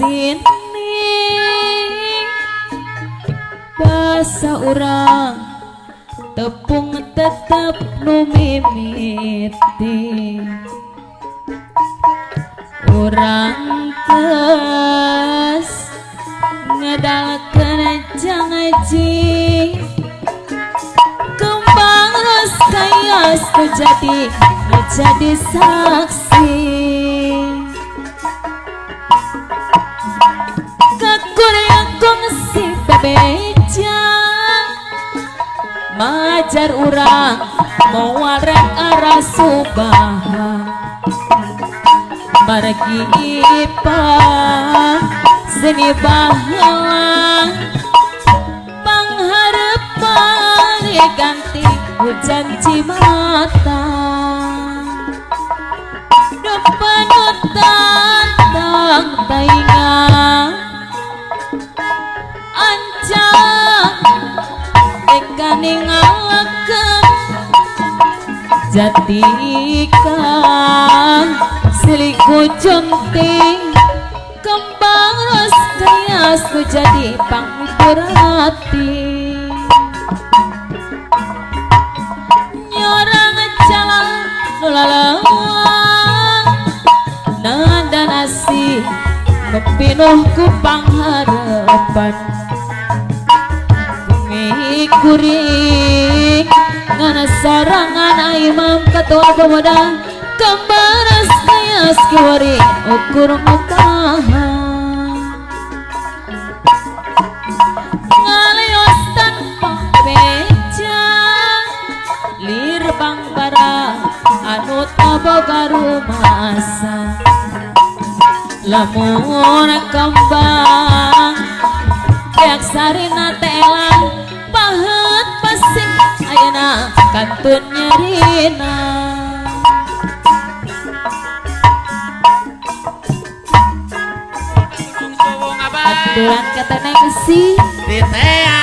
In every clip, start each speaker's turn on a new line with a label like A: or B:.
A: sini bahasa urang tepung tetep nu mimiti urang tes ngedalkeun jangaji kembang rus kayas jadi saksi kakurang kongsi bebeja majar urang mau warek arah subaha margi ipang seni baheula pangharepan ganti hujan cimata depanutan tang tainga ancang ekani ngalakeun jatikan seliku junting kembang ros kayas ku jadi pangkur hati nyorang jalan nulalawang nada nasi kepinuh ku pangharapan bumi kuring ngana sarangan imam ketua pemuda kembang ros kayas kiwari ukur mutaha ngalios tanpa beja lir bang bara anu taboga rumasa lamun kembang kayak sarina telan pahet pasing ayana kantun nyerina aturan kata nengsi
B: di tea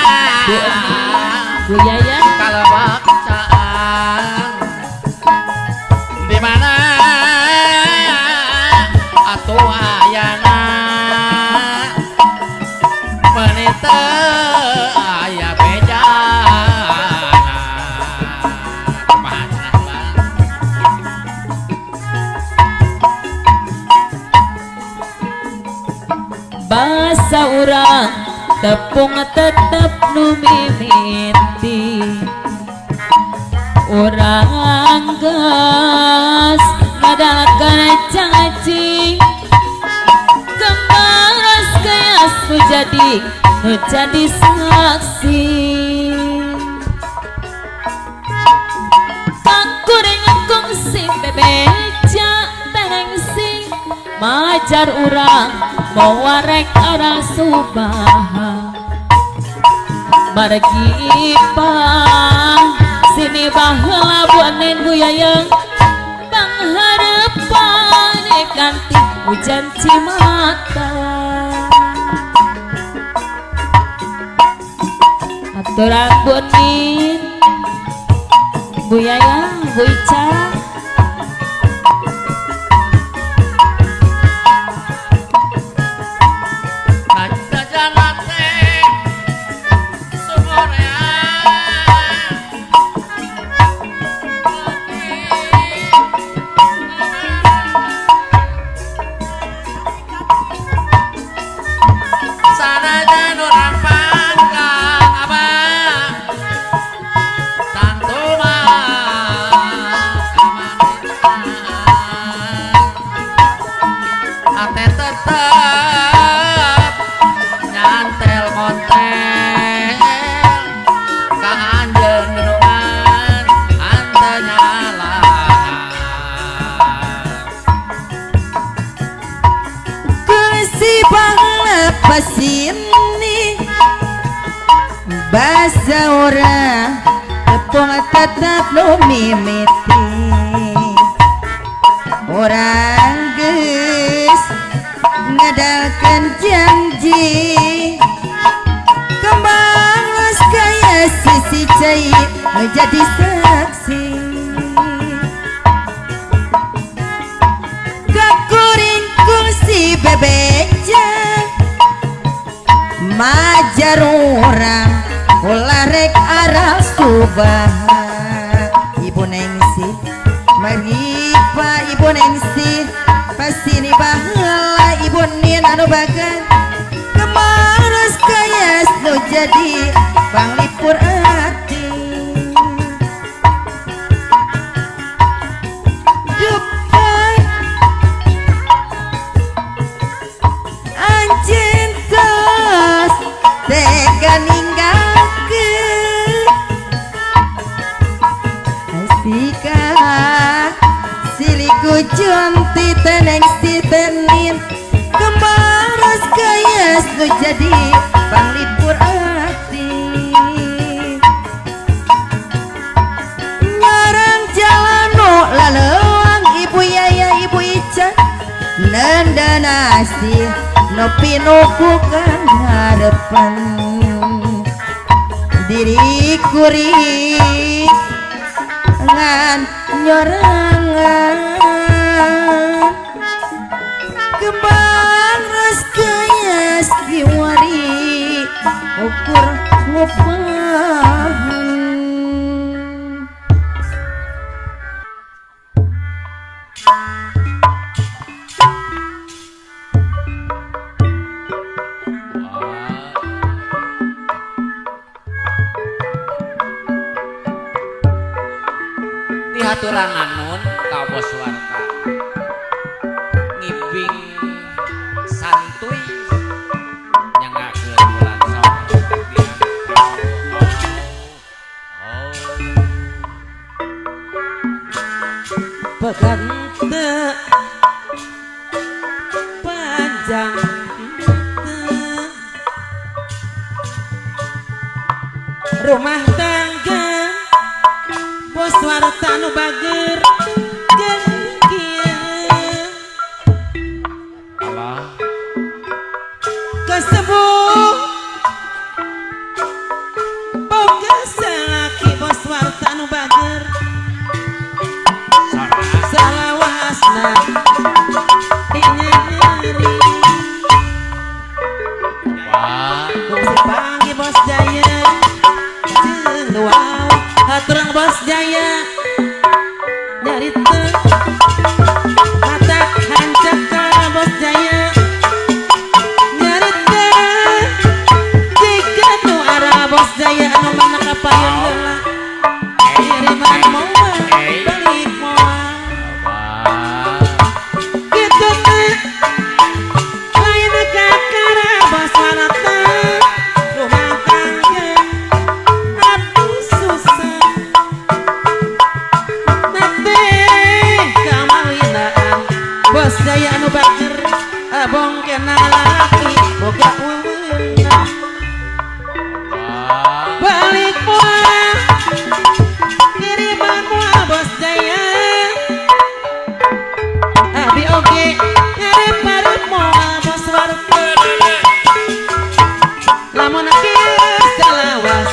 A: Bu Yayan
B: kalau baksaan di mana atuh ayana menita aya bejana mana bang
A: bahasa urang tepung tetep nu mimiti urang geus ngadalkeun janji kembang ros kayas nu jadi saksi kakuring kongsi bebeja tenengsi majar urang mau warek arah subaha margi ipang sini baheula buanen Bu Yayang pangharepan ganti hujan cimata aturan bunin Bu Yayang Bu Ica
B: tetep nyantel konten kaanjeun genungan ante nyala
C: kursi bangla pasini bahasa orang tepung tetap lo mimiti orang geus ngadalkeun janji kembang los kaya sisi cair menjadi saksi kakuring kungsi bebeja ajar orang ulah rek arah subah. Ibu Nengsi mari pa Ibu Nengsi pasti nih baheula Ibu Nin anu bagan kemaras kayas nu jadi panglipur ati depan anjing tos tega ninggalkeun asika siliku junti teneng si tenin kemaras kayas nu jadi panglipur ati ngarang jalan nu laleuang Ibu Yaya Ibu Ica nanda nasi nu pinuku kan harapan diri kuring ngan nyorangan kembang ras kayas diwari ukur ngupahan
B: haturangan nun ka bos warta ngibing santuy nyangakeun bulan saum
A: pekan teu panjang rumah tangga bos warta nu bager jeung kieu
B: Allah
A: kesebuh boga salaki bos warta nu bager salawasna dinyari kungsi panggih bos Jaya jeung wow haturang bos Jaya nyarita mata hancak ka bos Jaya nyarita jika tu arah bos Jaya anu mana kapayun heula kiriman moal balik moal kitu teh lain kakara bos warta rumah tangga aduh susah nate kamawinaan bos Jaya anu bager abong kena laki boga wewenang balik moal kiriman moal bos Jaya abi oge ngarep-ngarep moal bos warta lamun kieu salawas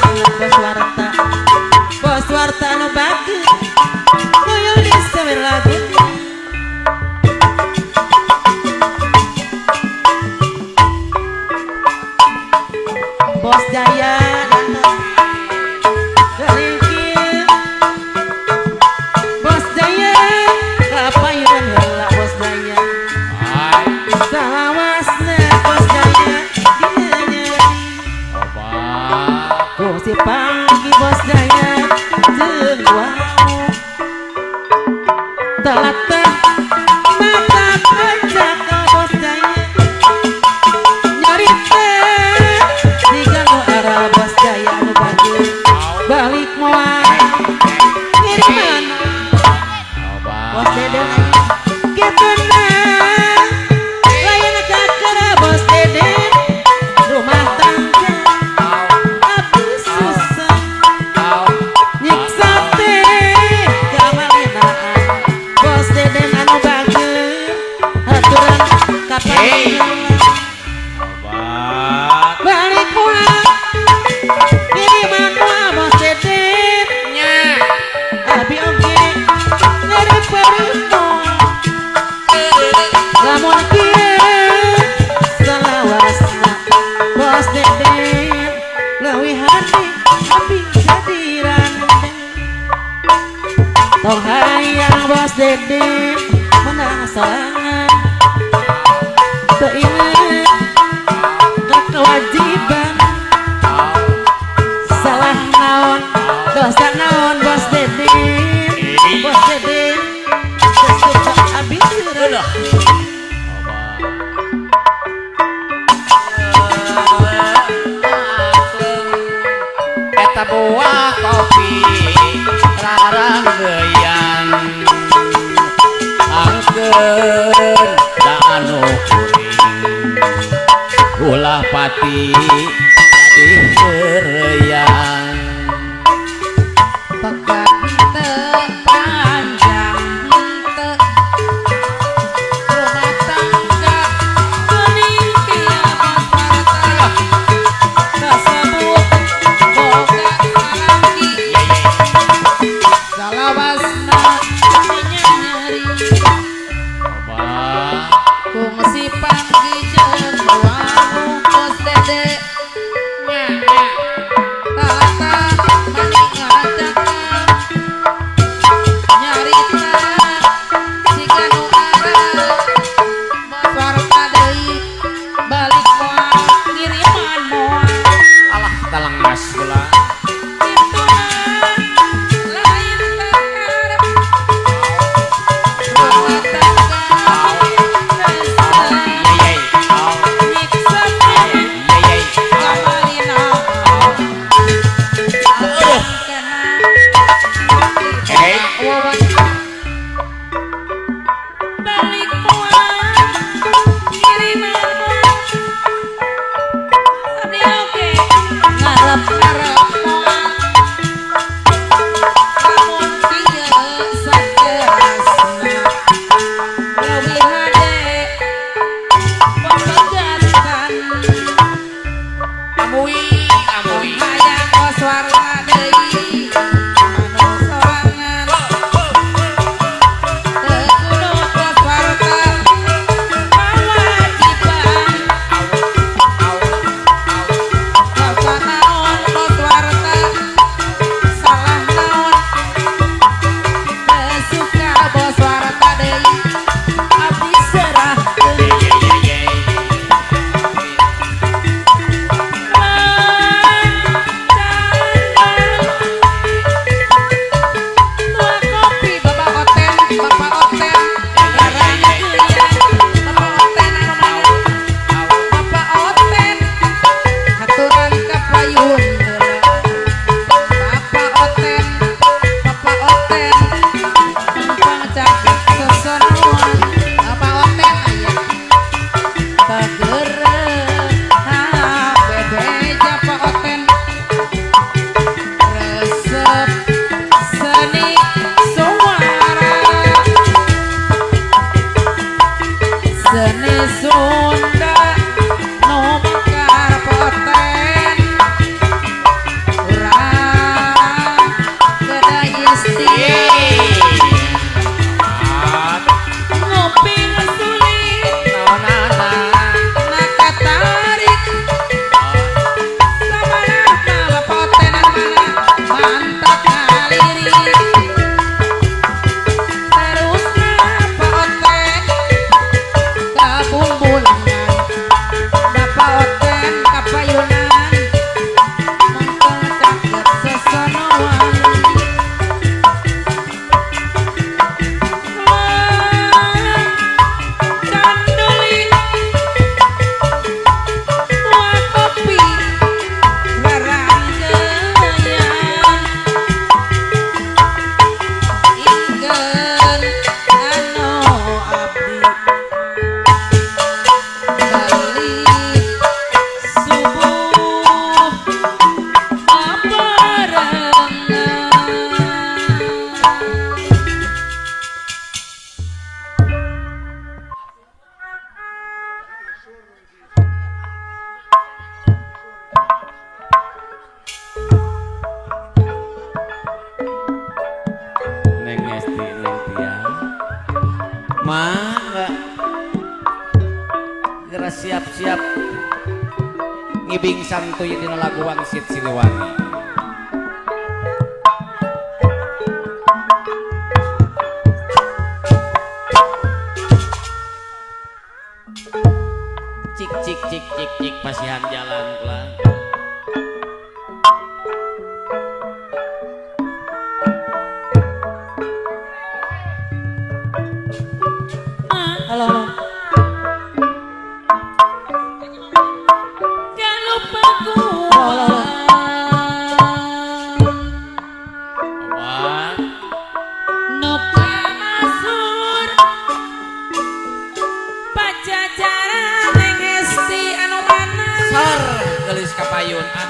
A: bos warta nu bager koyong di sawer lagu bos Jaya datang geuning kieu bos Jaya kapayun heula bos Jaya salawasna bos Jaya dinyari kungsi panggih bos Jaya jeung wow telat teh mata kancak ka bos Jaya nyarita jika nu arah bos Jaya nu bager balik moal kiriman bos Dede kitu nah lain kakara bos Dede rumah tangga aduh susah nyiksa teh kawalinaan bos Dede tong hayang bos Dede menang sorangan teu inget ke kewajiban salah naon dosa naon bos Dede sesuka abis
B: Udah. Eta buah kopi larang geuyang angkeun da anu kuring ulah pati jadi beureuyan
C: pekat teu panjang teu rumah tangga geuning kiamat parata kasebut boga salamki salawasna nyari kungsi panggi jeung wangu bos Dede nya tata maning ngajakan nyarita siga nu arah bos warta deui balik moal ngiriman moal
B: alah talengas heula
C: kituna lain tekarep rumah tangga nyiksa kamalina balik moal kiriman moal abdi oge ngarep-ngarep moal lamun kieu sakelasna leuwih hade pembegasan
B: amui
C: hayang bos warta deui anu sorangan teu kudu bos warta kawajiban dosa naon bos warta salah naon teu suka bos warta deui abdi serahkeun tua kopi Bapak Oten garanya geuyang Bapak Oten anu mana Bapak Oten haturan kapayun heula Bapak Oten mumpung caket sesonoan Bapak Oten aya tegeureuh bebeja Pak Oten resep seni suara seni Sunda nu mekar Poten urang kedai ngopi ngasulit nakatarik sabarana Bapak Oten anu mana mantap ngalirik terusna Pak Oten kabumbulangan Bapak Oten kapayunan mungtung caket sesonoan canduli tua kopi garang geuyang ingkeun anu abdi balik subuh babarengan
B: Neng Esti Neng Tia mangga geura siap-siap ngibing santuy dina lagu Wangsit Siliwangi nyik pasihan jalan pula.
A: Halo, halo.
C: Gak lupa gua
A: Halo,
B: Apa?
C: Nuka masur Pajajaran yang esti anu mana
B: Sor gelis kapayun ah.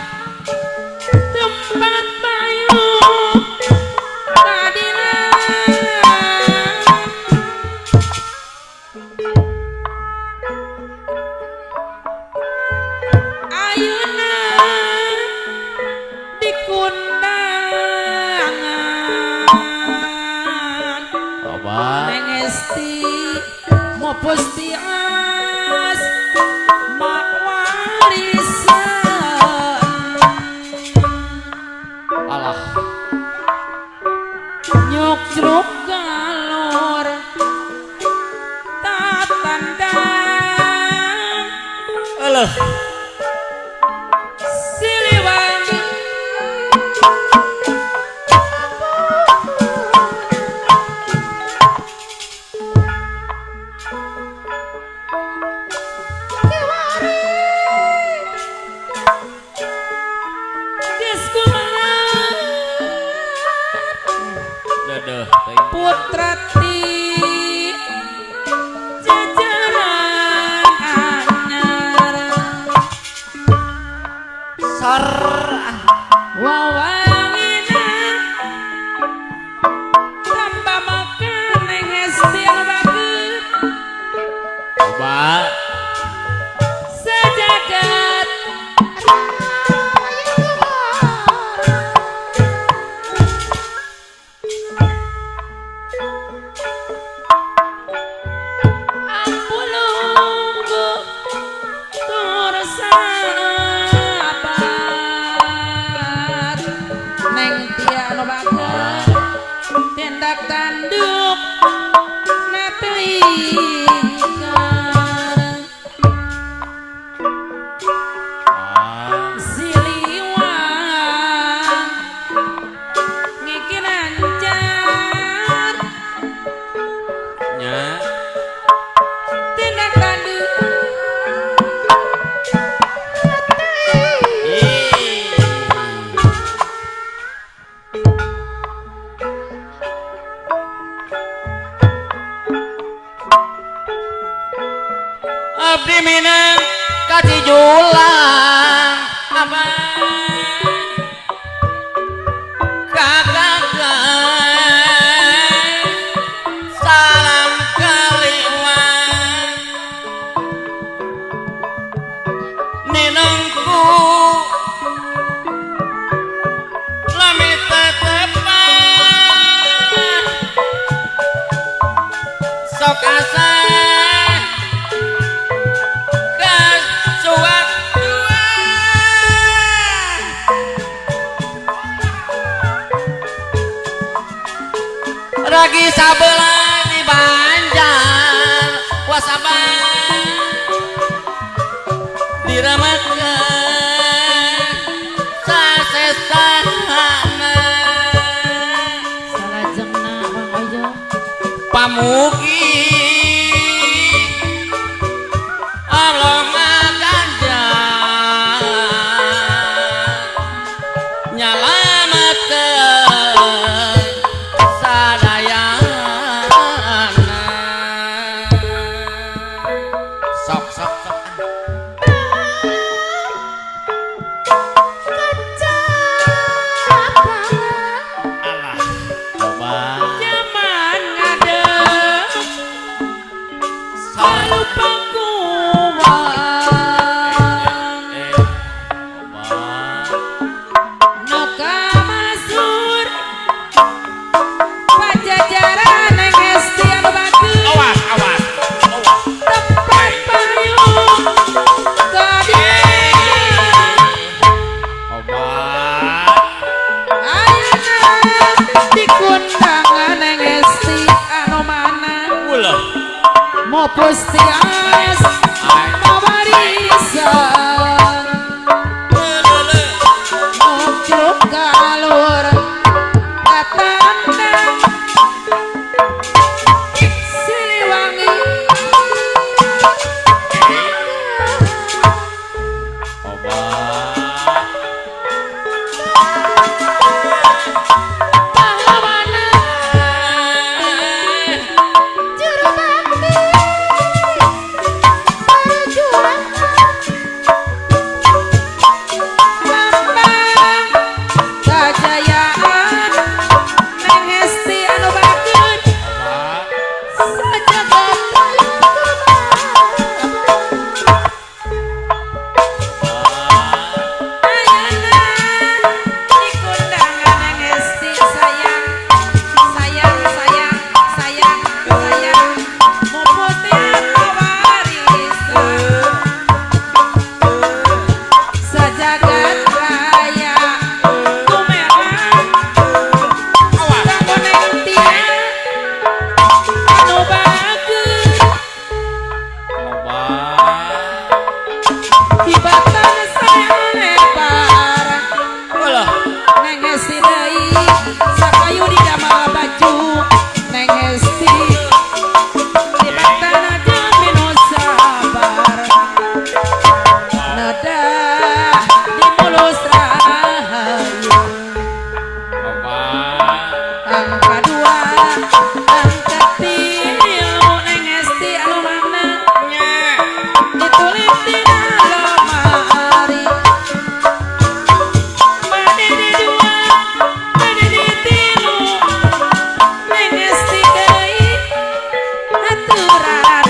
C: tempat bayu Kadilan Ayeuna dikundangan
B: Apa?
C: Neng esti mau pustias mak warisan
B: Alah.
C: nyuk jeruk galor tatandang
B: Alah.
C: siliwangi geus kumaha
B: Dedeh teuing.
C: putra ti jajaran anyar
B: Sor
C: wawangina tambah makan neng esti anu bageut
B: Coba
C: sejagat ampulunggu tur sabar neng tia anu bageut tindak tanduk nateuingkeun
B: ah.
C: siliwang ngikin anjar
B: Nya
C: tindak tanduk
B: Ih. Abdi minang kasih julang apa kakak salam kaliwan ninangku lami tetepan sok asa Ragi sabelah di Banjar wasaban diramatkeun sasesana
C: salajengna Mang Ojo
B: pamugi Allah maganjar nyalametkeun sadayana sok sok sok alah coba
C: zaman ngadeg salupa kuwang nuka masur pajajaran neng esti anu bageut
B: awas awas awas
C: tempat payung kadilan
B: obat
C: ayeuna dikundangan neng esti anu mana
B: ulah
C: mau pustias
B: ai
C: mau warisan
A: yang kedua dan ketilu neng esti anu mana ditulis di dalam lemari bade di dua bade di tilu neng esti deui aturan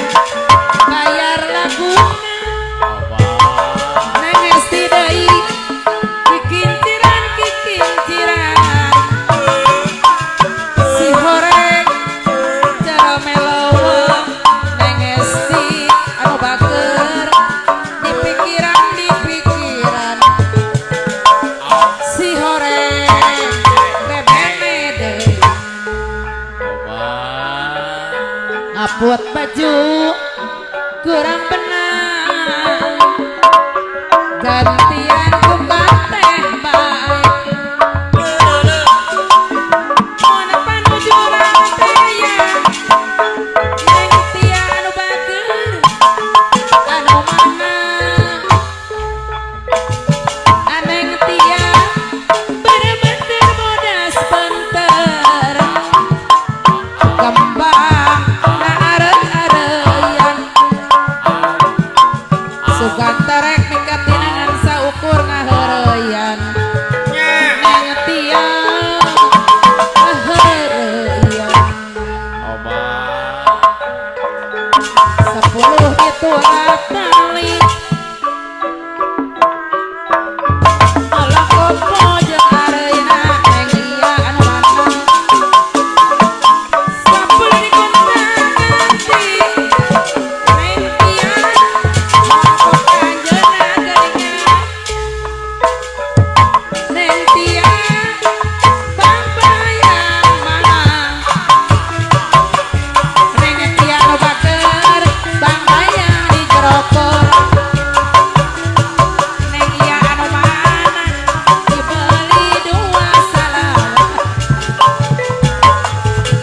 A: bayar laguna neng esti deui kikinciran si horeng cara melowa neng esti anu baker di pikiran si horeng bebeme deui ngaput baju kurang benang gantian buka teh baik mana panuju rantaya neng tia anu bager anu mana aneng tia bener-bener bodas bentar kembang na areuy-areuyan sugan terek mikat tinangan saukur ngahareuyan neng tia ngahareuyan 10 itu kali alah kopo jeung areuna neng iya anu mana sampun dikontak ganti neng iya mangkok anjeunna geuningan neng tia pambayang manang neng tia anu baker pambayang di jerokor neng iya anu mana dibeli 2 salawat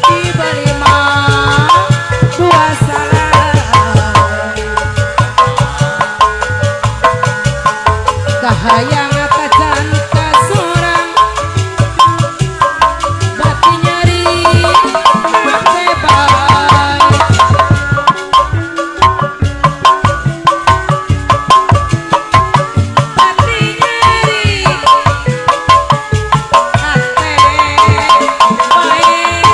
A: dibeli mah 2 salawat kahayang atacan ka sorang bati nyeri mate baik bati nyeri mate baik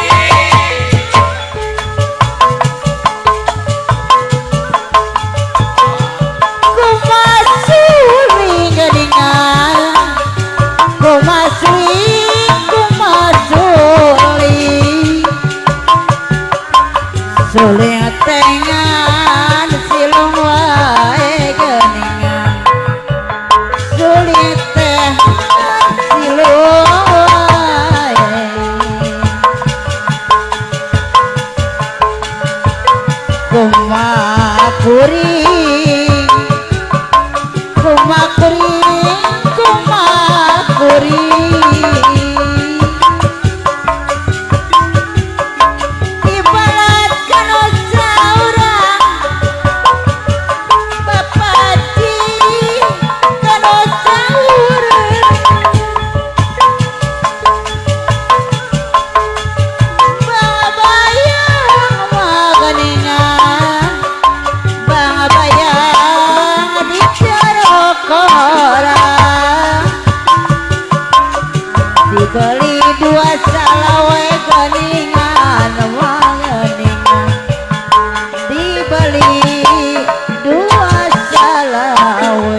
C: kumasuri geuningan kumasuri suling tengan silung wae geuningan suling tengan silung wae kumakuring ibarat kana saurang bapaji kana saurang babayang maganingan babayang di jarokora dibeli 2 salawe geuningan wangeningan dibeli 2 salawe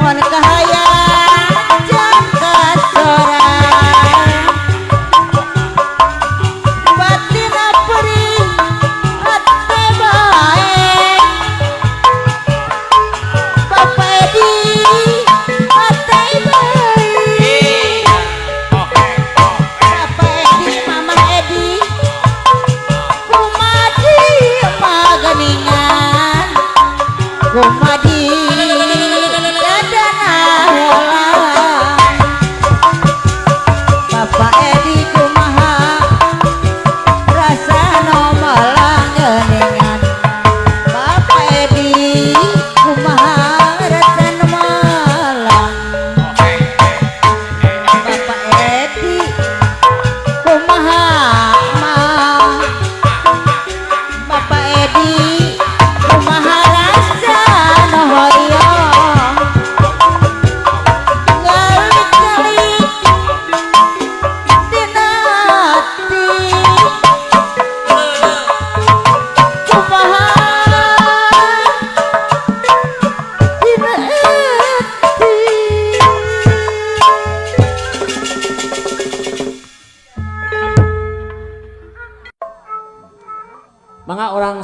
C: mon kahayang jangka sorang batina perih hate baik Papa Edi hate baik Papa Edi Mama Edi kumadi maganingan kumadi dadana heula Papa Edi kumaha rasa no malang geuningan Papa Edi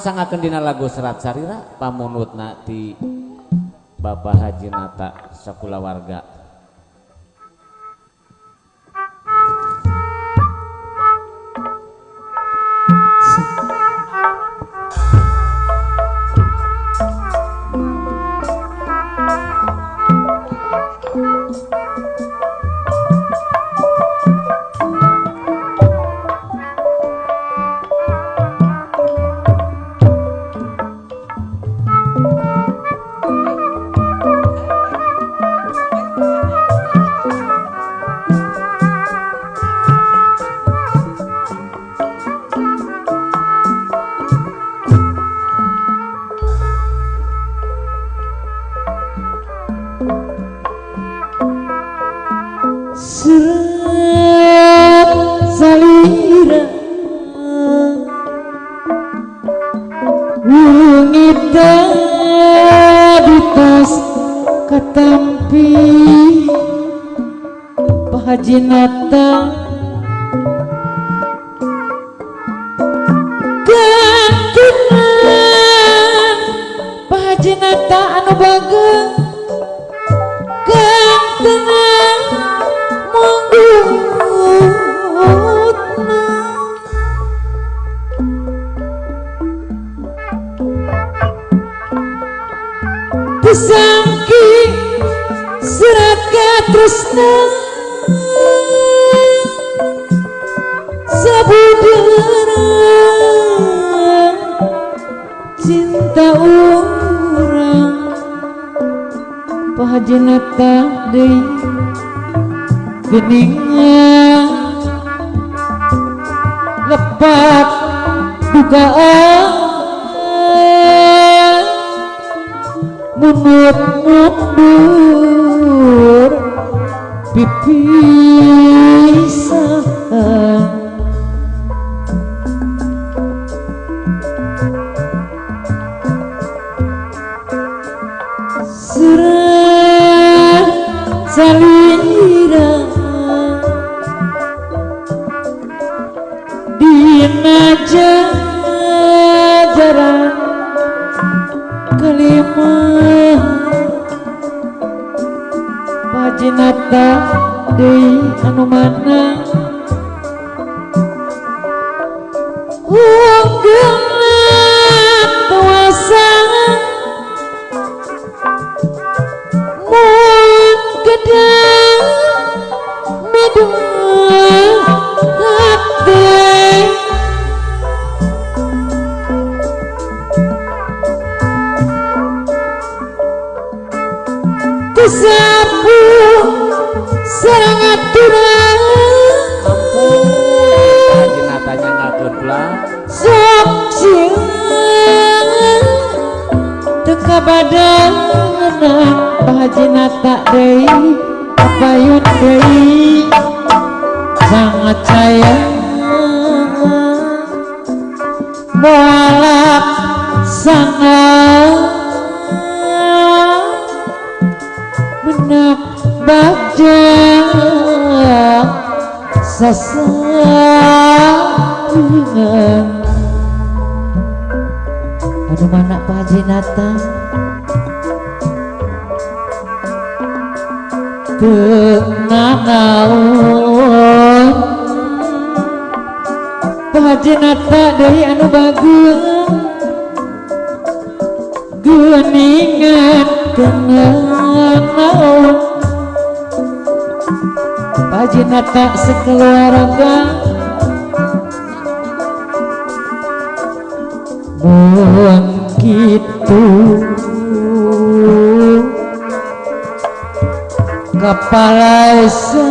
B: ngapasangkeun dina lagu Serat Sarira pamunutna ti Bapak Haji Nata sakulawarga.
A: Serat salira wungita di tas katampi Pak Haji Nata gantungan Pak Haji Nata anu bageng gantungan Pesangki serat katresna sabudara cinta urang Pak Haji Nata deui geningan lepat dugaan mundur pipisan serat salira dina jajaran kelima Haji Nata deui anu mana unggeun puasa mun gedang midung hati kusapu sareng aturan
B: Haji Natanya ngakeun pulang
A: sok siang teka badangan Pak Haji Nata deui kapayun deui sangat sayang moalak sangat benak bagja sasaringan aduh mana Pak Haji Nata tenang naon Pak Haji Nata dari anu bagus geningan tenang naon Pak Haji Nata sekeluarga mun kitu kepala salira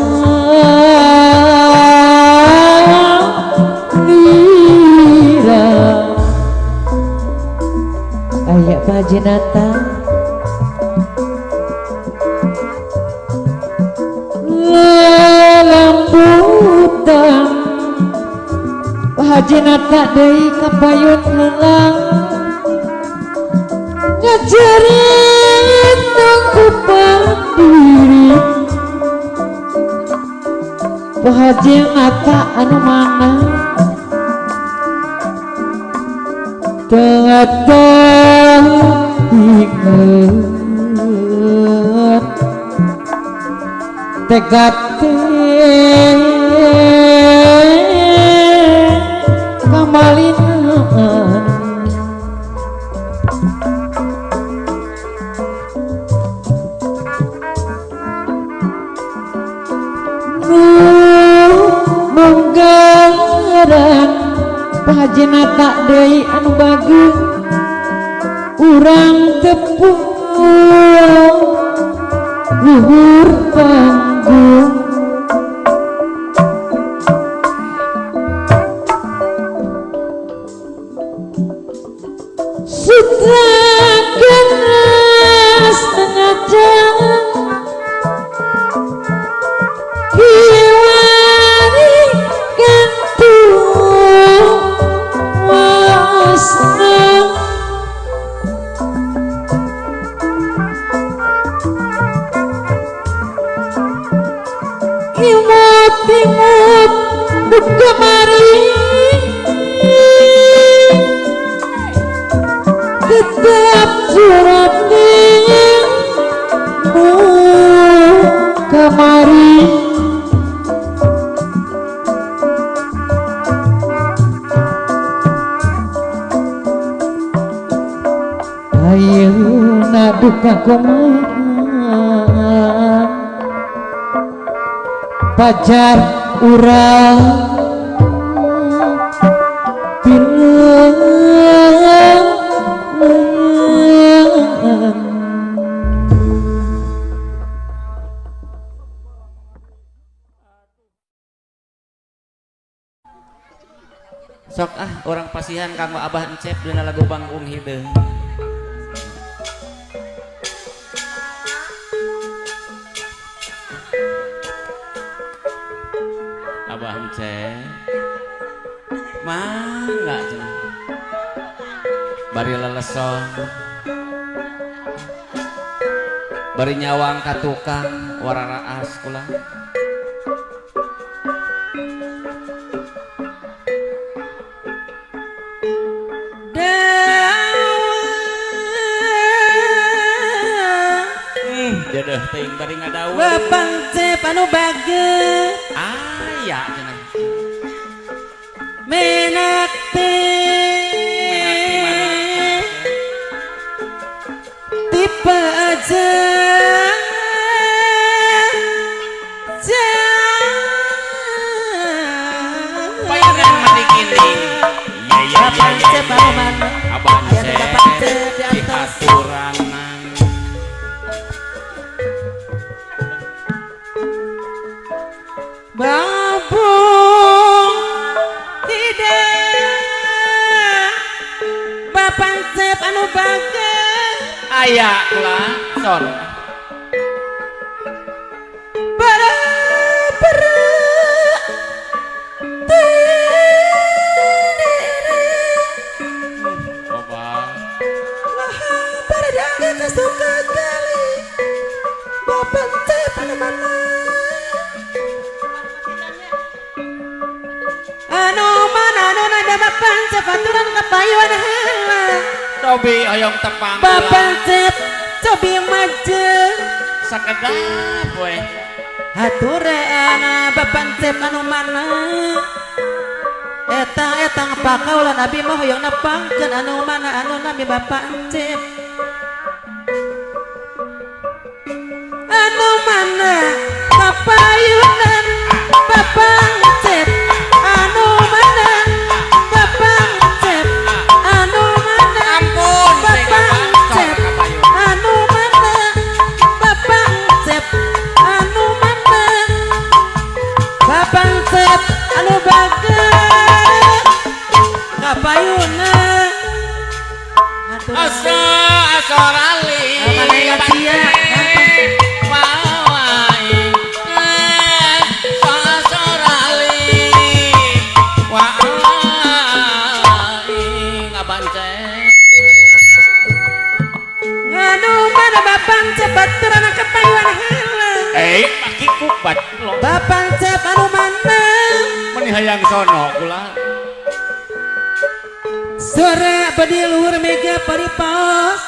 A: aya Pak Haji Nata lambutan Pak Haji Nata deui kapayun helang ngajarin nunggu pandiri Pak Haji Nata anu mana tengah
B: jagat kamalinan manggaran pahajina tak deui anu bagi urang tepung luhur panggung sutra geras sengaja kiwari gantung wasna imut-imut buka mari tetap suratnya kamari ayeuna duka kumaha pajar urang pileun
A: sok orang pasihan kanggo Abah Encep dina lagu Bangkung Hideung. Abah Encep mangga cenah bari leleson bari nyawang ka tukang wararaas kula jodoh teuing bari ngadawe
C: Bapak Encep anu bageut
A: aya cenah
C: menak teh tipe aja
A: payaran mati kini iya
C: Bapak Encep anu mana
A: Abah
C: Aya nu Bapak
A: Encep
C: Encep di
A: di
C: atas
A: haturanang
C: babung hideung Bapak Encep anu bageut
A: aya kula son
C: bara-bara
A: Obah
C: para dagang kasuka kali Bapak Encep anu mana anu nada Bapak Encep aturan kapayuan heula
A: Tobi hoyong tepang
C: Bapak Encep cobi yang maju
A: sakedap we
C: aturan Bapak Encep anu mana eta ngapakaulan abi mah hoyong nepangkeun anu mana anu nami Bapak Encep anu mana kapayunan Bapak Encep anu mana Bapak Encep anu mana
A: ampun
C: Bapak Encep anu mana Bapak Encep anu mana Bapak Encep anu bageut kapayunan
A: asa asorali
C: mana ya tia
A: wawai asorali wawai ngabancet
C: nganu mana Bapak Encep baturan kapayuan heula
A: paki kubat lo
C: Bapak Encep anu mana
A: meni hayang sono kula
C: suara badi luhur mega paripos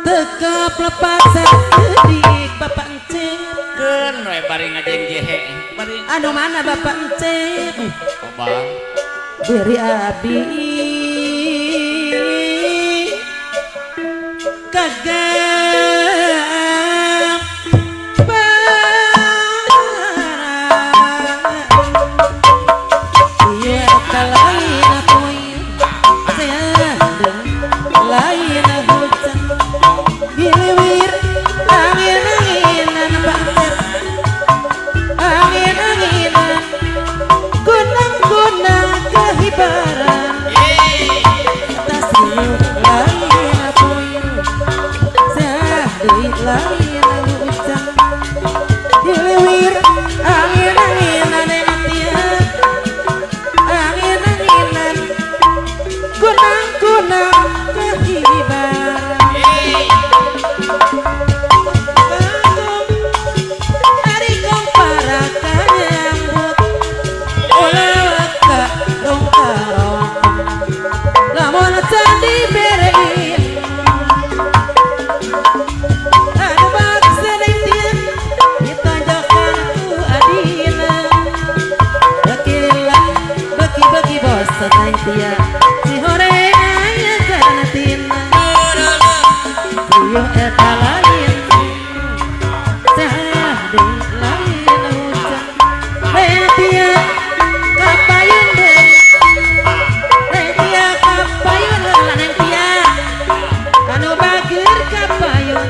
C: tekap lepak saeudik Bapak Encep
B: Keun we bari ngajeng jehe. Bari
A: Anu mana bapak ence
B: Obah.
A: beri abi kagak barang iya kalain aku saya lain hujan giliwir angin-anginan banget angin-anginan gunang-gunang kehibaran tas silup lain apoin sadeuy lain hujan giliwir angin-anginan entian angin-anginan gunang-gunang kehibaran Ari kong para kanyambut ulawaka dong karong lamun candi berein anu baksa nengtian ditonjokkan ku adina bakila bagi-bagi bos nengtian si hore aya kana tina kuyuh eta lain sehade lain hujan letia kapayun deh letia kapayun heula neng tia anu bageur kapayun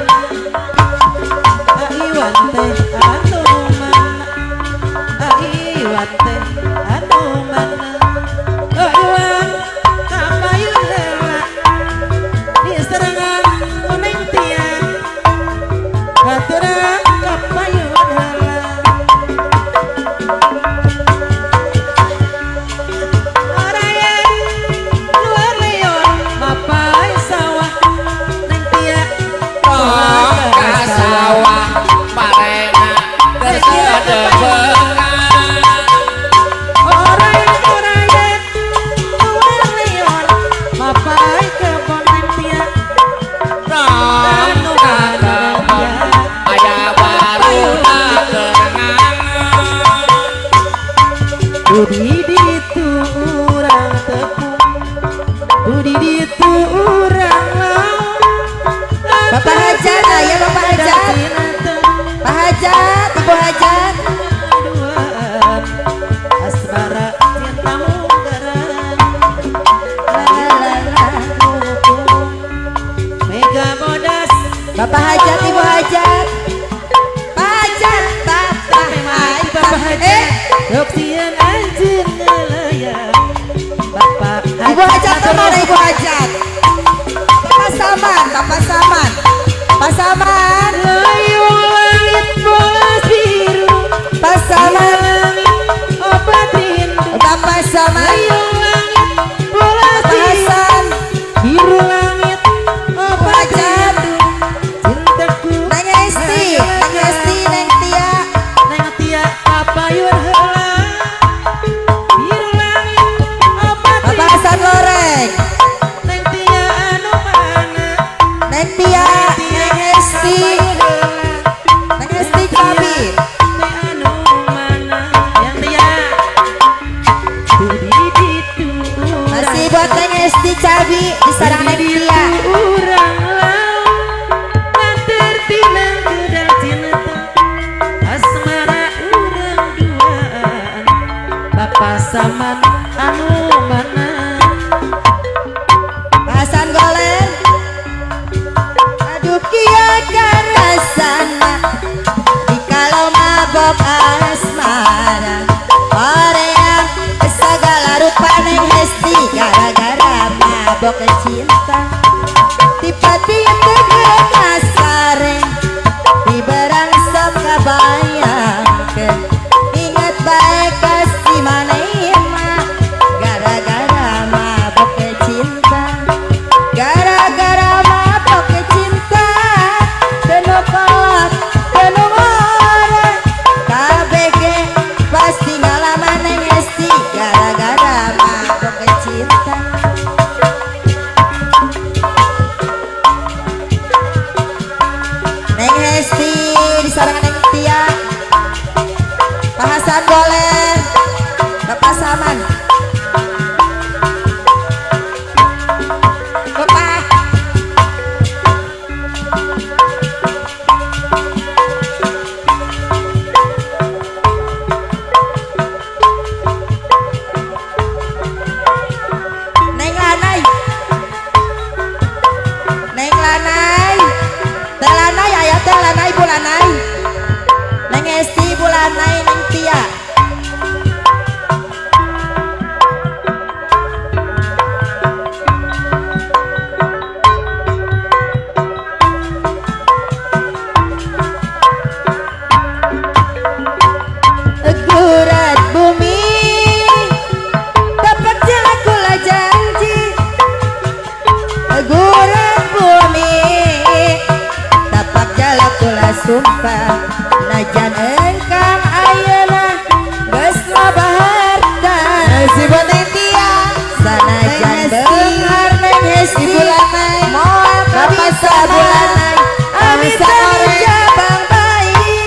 A: aiwan teh anu mana aiwan teh anu mana aiwan kapayun heula diserangan ku neng tia baturan kapayun heula Orayan luar leon mapai sawah neng tia
B: Ka sawah parena tersedebengan.
A: Orayan luar leon mapai kebon neng tia anu kadang
B: Aya waruna kerengan.
A: Budi ditu urang tepung Budi ditu urang laut
C: Bapak Hajat, ya Bapak Hajat. Pak Hajat, Ibu Hajat.
A: Duaan asmara cintamu garan
C: La, la, la.
A: mega bodas
C: Bapak Hajat, Ibu Hajat. Pak Hajat, Bapak
A: Bapak
C: Hajat.
A: Hajat dok sieun anjeun ngelayang Bapak
C: Ibu Hajat kemana Ibu Hajat? Bapak Saman, Bapak Saman. Pak Saman,
A: layung langit bolas biru
C: Pak Saman,
A: langit obat rindu
C: Bapak Saman,
A: layung langit bolas
C: Pak
A: biru
C: Hasan,
A: biru langit obat
C: Hajat.
A: rindu cintaku
C: Neng Esti, Neng Tia.
A: neng tia kapayun heula biru langit obat
C: Bapak Hasan Loreng,
A: neng tia anu mana
C: Neng Tia, Neng Esti, Neng Esti Kabi.
A: teh anu mana yang tia budi ditu
C: Masih buat Neng Esti Cabi di sarang Neng Tia.
A: urang laut nganter tinang gedang cinta asmara urang duaan Bapak Saman anu mana
C: Pak Hasan Golen, aduh kia karasana dikalau mabok asmara Korea segala rupa Neng Esti gara-gara mabok cinta tiba-tiba kasareng diberang sok kabayangkeun inget bae kasih maneh mah gara-gara mabok cinta gara-gara mabok cinta penuh kolot penuh ngorek KBG pasti ngalaman Neng Esti gara-gara mabok cinta. Neng Hesti di sarang Neng Tia. Pak Hasan boleh. Bapak Saman. Bapak. Neng Lanai. Neng Lanai. Teh Lanai aya teh Lanai Bu Lanai. Neng Esti Bu Lanai Neng Tia. Gurat bumi dapat jalan kula janji. Gurat bumi dapat jalan kula sumpah. Najan engkang ayeuna geus loba harta. Si Boten Tia sanajan beunghar Neng Hesti moal kabisa bulanai ami jabang bayi.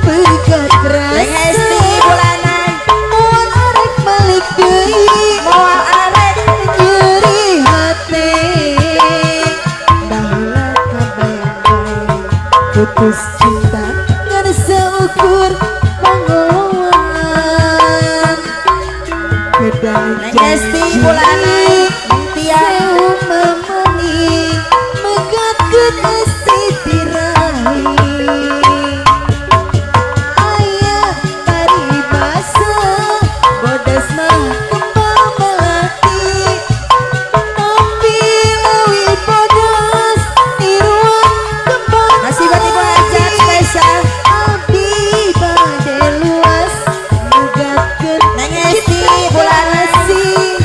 C: Pegat rasa Neng Hesti bulanai moal arek balik deui moal arek nyeri hati. Baheula kabayang putus cinta ngan seukur panggoan. Neng Hesti bulanai Neng Tia memeni megatkeun esti tirahi. Ayah paribasa bodas mah kembang melati. Tapi leuwih bodas tiruan kembang. Masih bati belajar spesial. Abdi bade luas mugatkeun Neng Hesti bulanai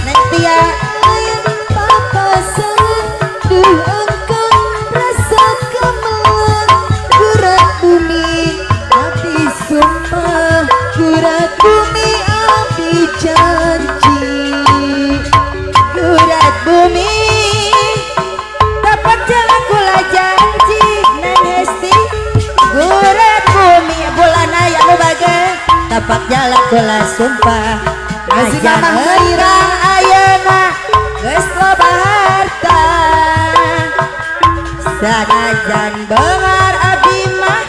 C: Neng Tia ayah papasan duh engkang rasa kemelan. Gurat bumi abdi sumpah gurat bumi abdi janji. Gurat bumi dapat jalan kula janji. Neng Hesti gurat bumi bulanai anu bager dapat jalan kula sumpah. Najan engkang ayeuna geus loba harta. Sanajan beunghar abdi mah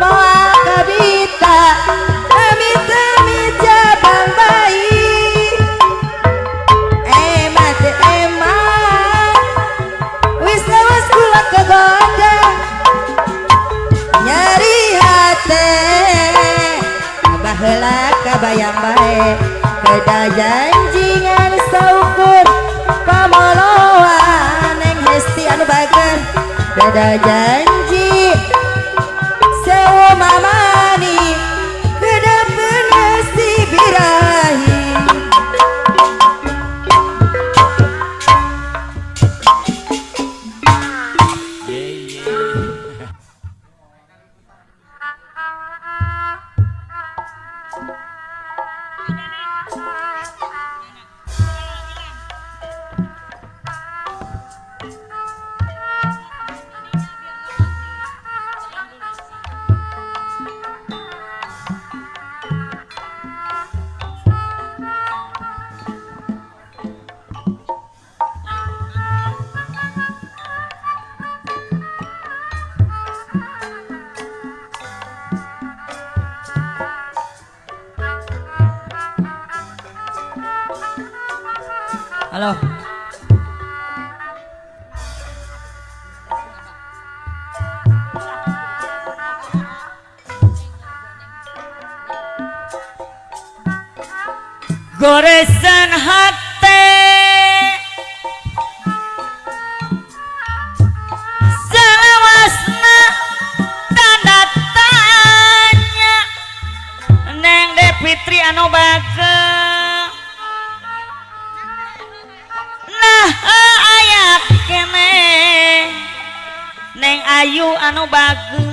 C: moal kabita. Amit-amit jabang bayi. Emat wis lawas kula kegoda nyeri hate. Baheula kabayang bae beda janji ngan saukur pamoloan. Neng Hesti anu bager beda janji sewu mamani beda penesti birahi.
A: Halo. Goresan hati selawasna tanda tanya. Neng Devitri anu bagel nah ayat kene. Neng Ayu anu bagel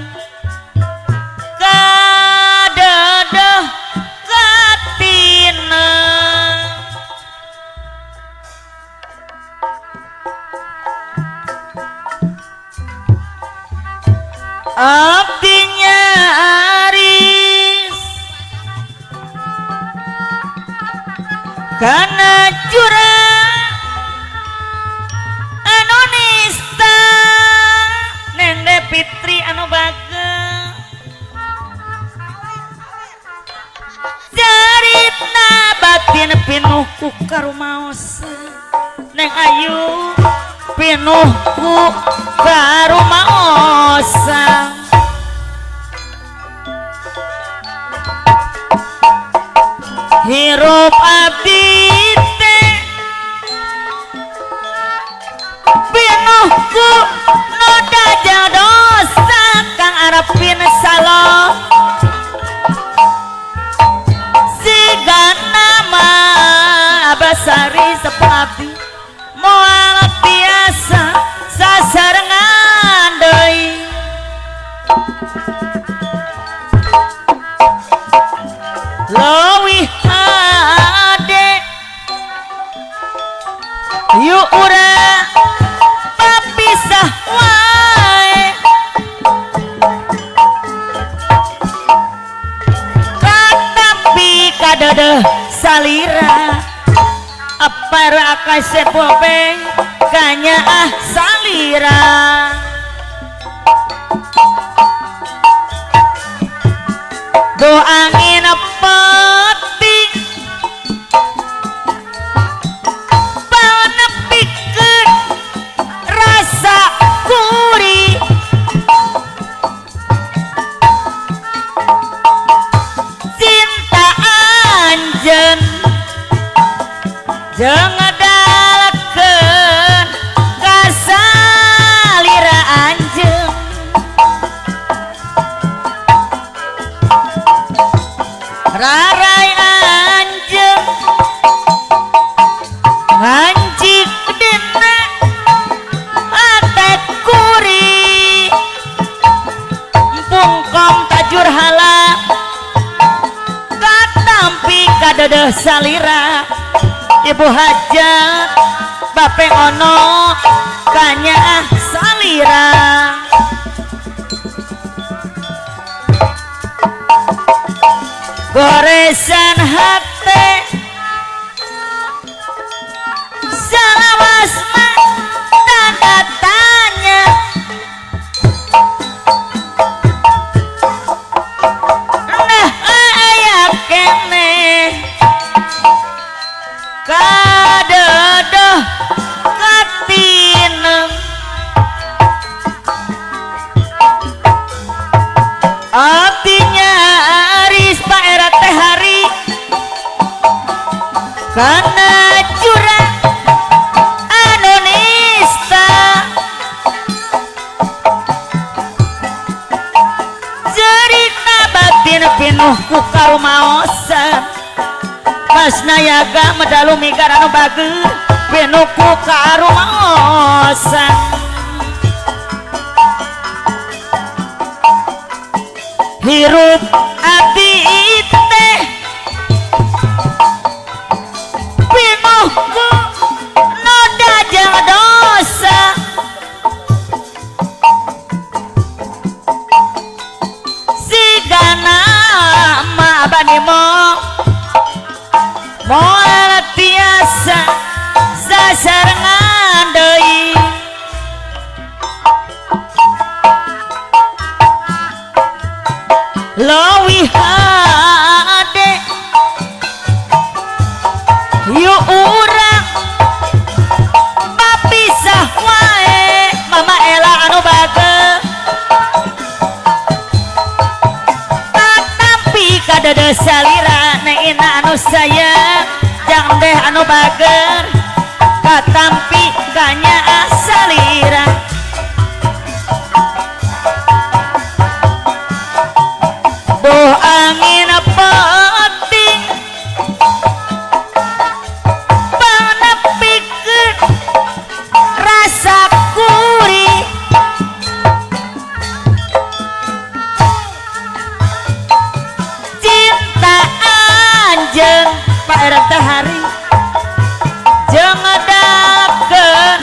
A: kadeuh katina. Abdi nyari kana jurang anu nista Nende Fitri anu bagel carita batin pinuh ku karumaosan Neng Ayu pinuh ku karumaosan hirup abdi teh pinuh ku noda dosa kang arepin saloh sigana mah abasari sepati moal tiasa sasarengan deui leuwih hade yuk urang papisah wae katampi kadeudeung salira apara akase popeng kanya salira do angin peting panepikeun rasa gurih cinta anjeun jeung ngedalakeun kasalira anjeun rarai anjeun ngancik dina hate kuri pungkom tajur hala katampi kadeudeung salira ibu hajat bape ono kanya salira goresan hate salawas mah tanda tanya nah aya keneh kadeudeung katineng artinya aris paera teh hari kana curang anu nista cerita batin pinuh ku karumaosan Mas Nayaga medalu migar anu bageur pinuh ku karumaosan hirup abdi teh pinuh ku noda jeung dosa sigana mah bani moal tiasa sasarengan deui leuwih hade yuk urang papisah wae mama Ela anu bagel katampi kadeudeung salira neina anu sayang jang deh anu bageur katampi kanya salira boh angin peting panepikeun rasa gurih cinta anjeun paera teh hari jeung ngedalakeun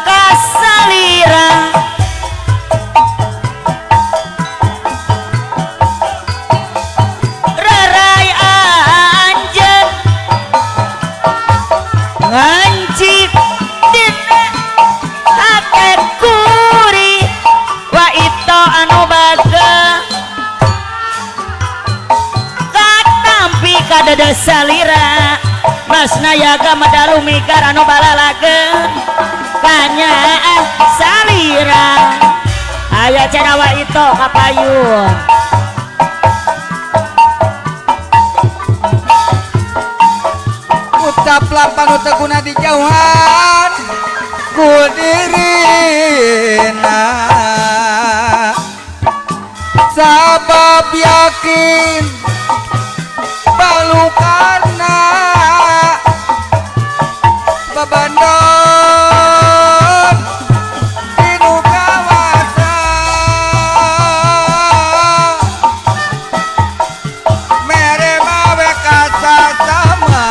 A: kasalira rarai anjeun kadada salira Masna yaga medalu mikar anu balalageun kanya salira aya carawa itu kapayun
D: ucaplah panuteguna di jauhan ku dirina sabab yakin balukarna babandon dinu kawasa mere mawe kasa sama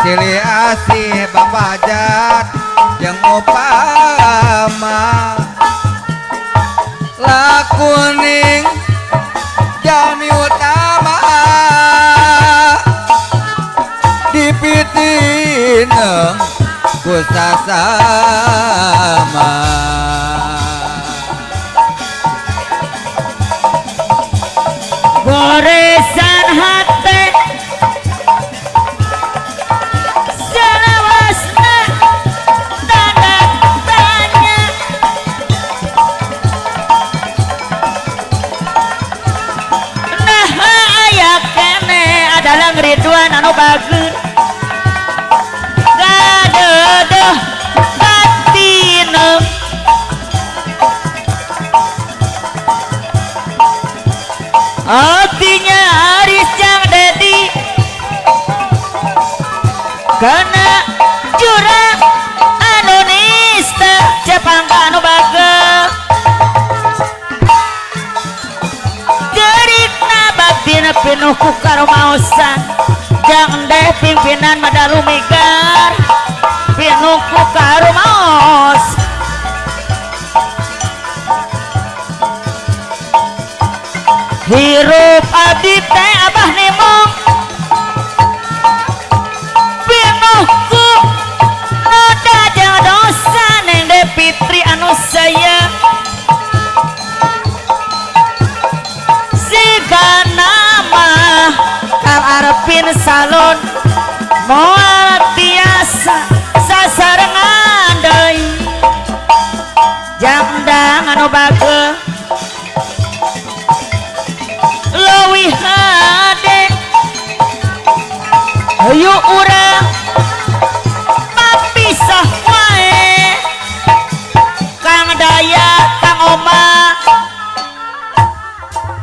D: silih asih babajat yang upama lakuning jami utama dipitina ku sasama
A: goresan hati selawasna tanda tanya nah aya kene adalah Ridwan anu bageun gadeuh batineuh hatinya Aris Jang Dedi kena jurang anu nista Jepangka anu bagel gerikna baktina pinuh ku karumaosan Jang Deh pimpinan madalu migar pinuh ku karumaos hirup abdi teh abah nimong pinuhku noda jeung dosa neng de Fitri anu sayang siga nama Kang Arepin salon moal tiasa sasarengan deui jangdang anu bageul leuwih hade hayu urang papisah wae Kang Daya Kang Oma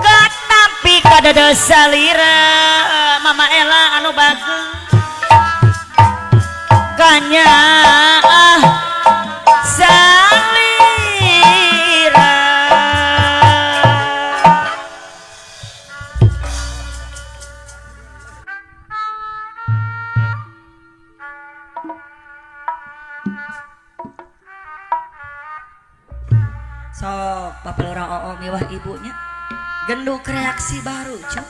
A: katampi kadada salira Mama Ella anu bageul kanya salira
C: sok papel orang oo mewah ibunya genduk reaksi baru cuk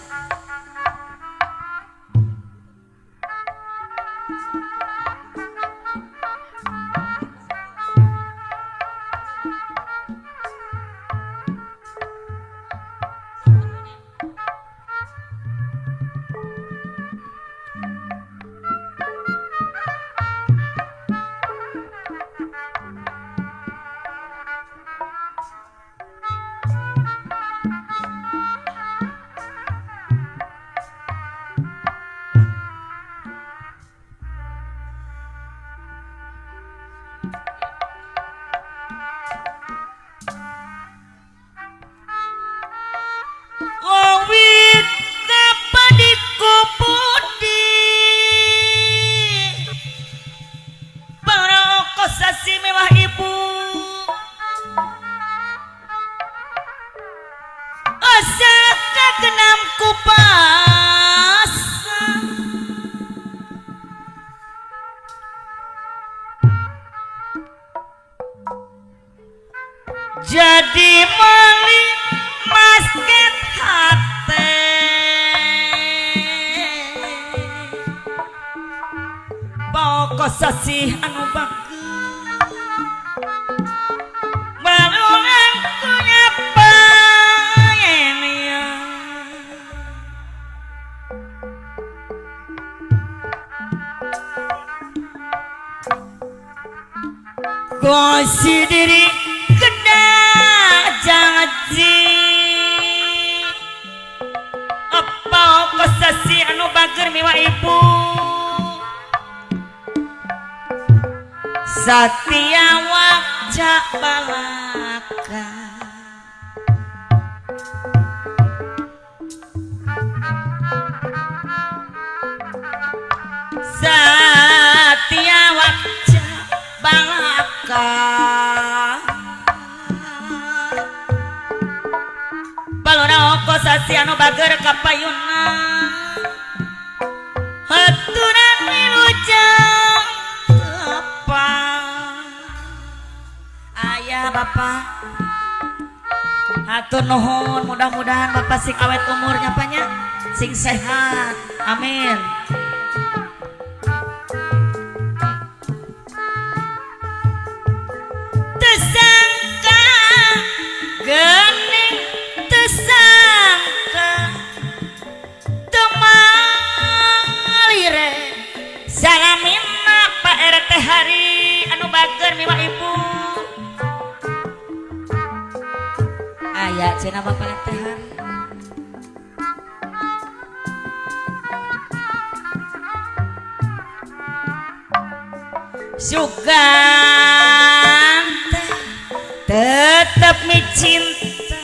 A: jadi meli masket hate pokok sasih anu bagus balungan punya pengen si diri kedah janji apa kosasi anu bager miwa ibu Satya Wakca Balaka Satya Wakca Balaka Balora oko sasi anu bager kapayuna haturan wilujeng apa ayah bapak hatur nuhun mudah-mudahan bapak sing awet umurnya banyak sing sehat amin tersangka gening tersangka temalire salamina Pak RT hari anu bager miwa ibu aya cenah Bapak RT hari sugan tetep micinta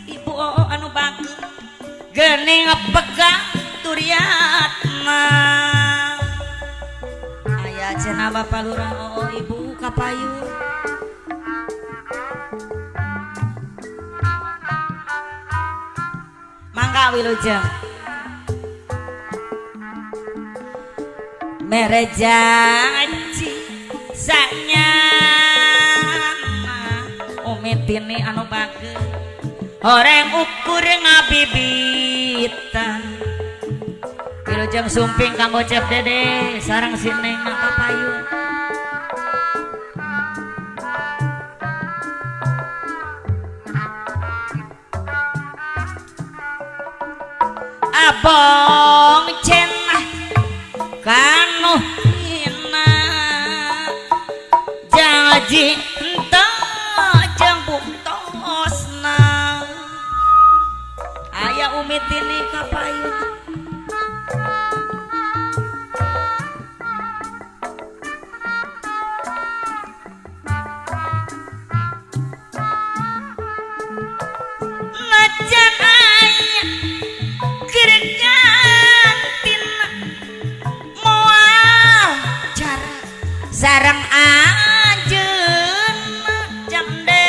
A: ibu anu bager geuning pegang turiatna aya cenah Bapak Lurah ibu kapayun mangga wilujeng mere janji sanyana umitini anu bager horeng ukur ngabibitan wilujeng sumping kanggo Cep Dede sareng sineng kapayun abong cenah kanu hina janji henteu jeung buktosna aya umit ini kapayun najan aya gergantina moal cara sareng anjeunna jamde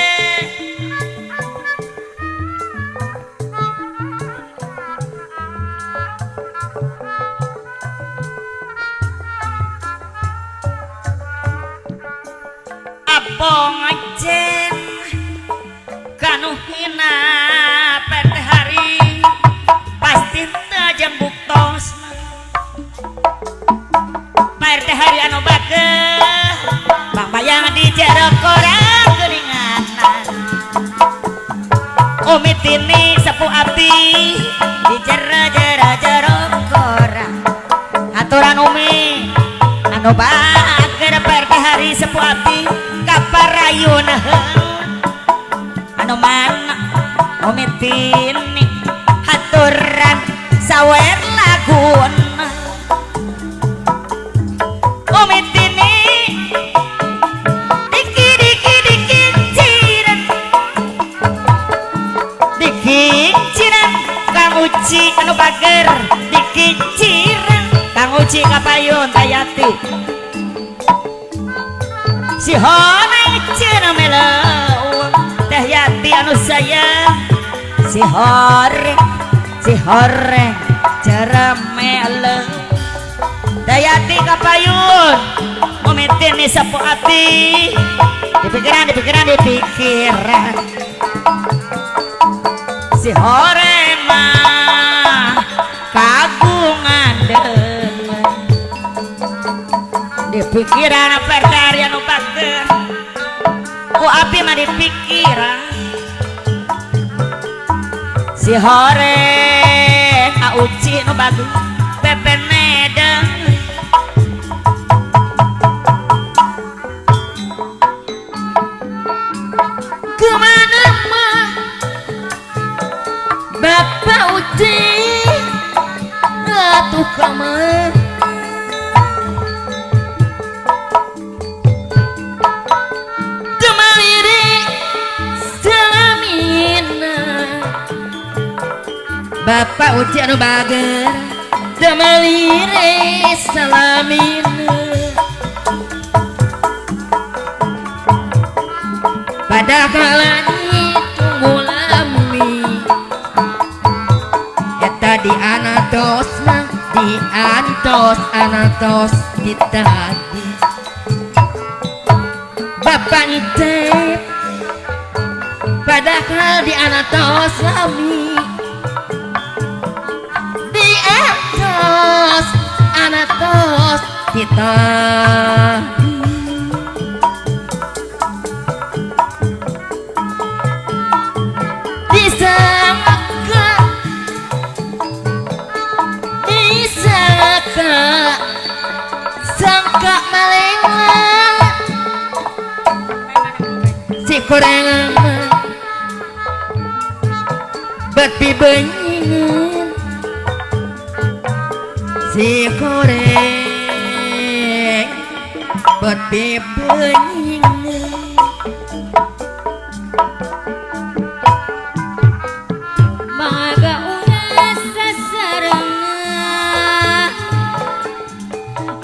A: abong ajen kanu hina PT hari pasti tajam buktosna Pak RT hari anu bager bang bayang di jero korang geuninganan umit ini sepuh abdi di jero korang aturan umi anu bager Pak RT hari sepuh abdi kaparayunaheun anu mana umit ini haturan sawer laguna umit ini diki ciran Kang Uci anu bager diki ciran Kang Uci kapayun tayati si honai cenah meleuh teh yati anu sayang si horeng ceremeleuh dayati kapayun umitin ni sepuh ati dipikiran si horeng mah kagungan deuleu dipikiran percaya anu bager ku api mah dipikiran si horeng auci nu bagus pepenedeng
C: agama Demaliri salamina Bapak uji anu bager Demaliri salamina pada kalani tunggu lami eta di anatos mah di anatos ditadi bapak nitip padahal di anatos lami di anatos ditadi sangka malengan si korengan berpibengingan si koreng berpibengingan maga ungas sasarengan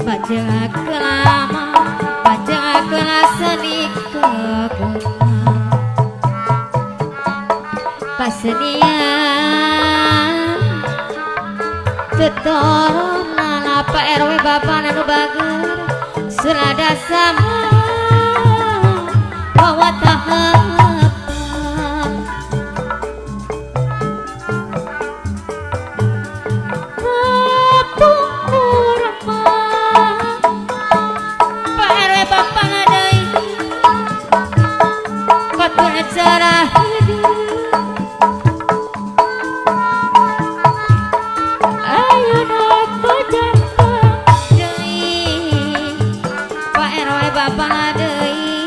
C: Bajak kelama, bajak kelasani kegungan Pasenian Tetoron nana Pak RW Bapak nanu bager Selada sama bawa tahap cara ayo aku jampang deui Pak RW Bapak deui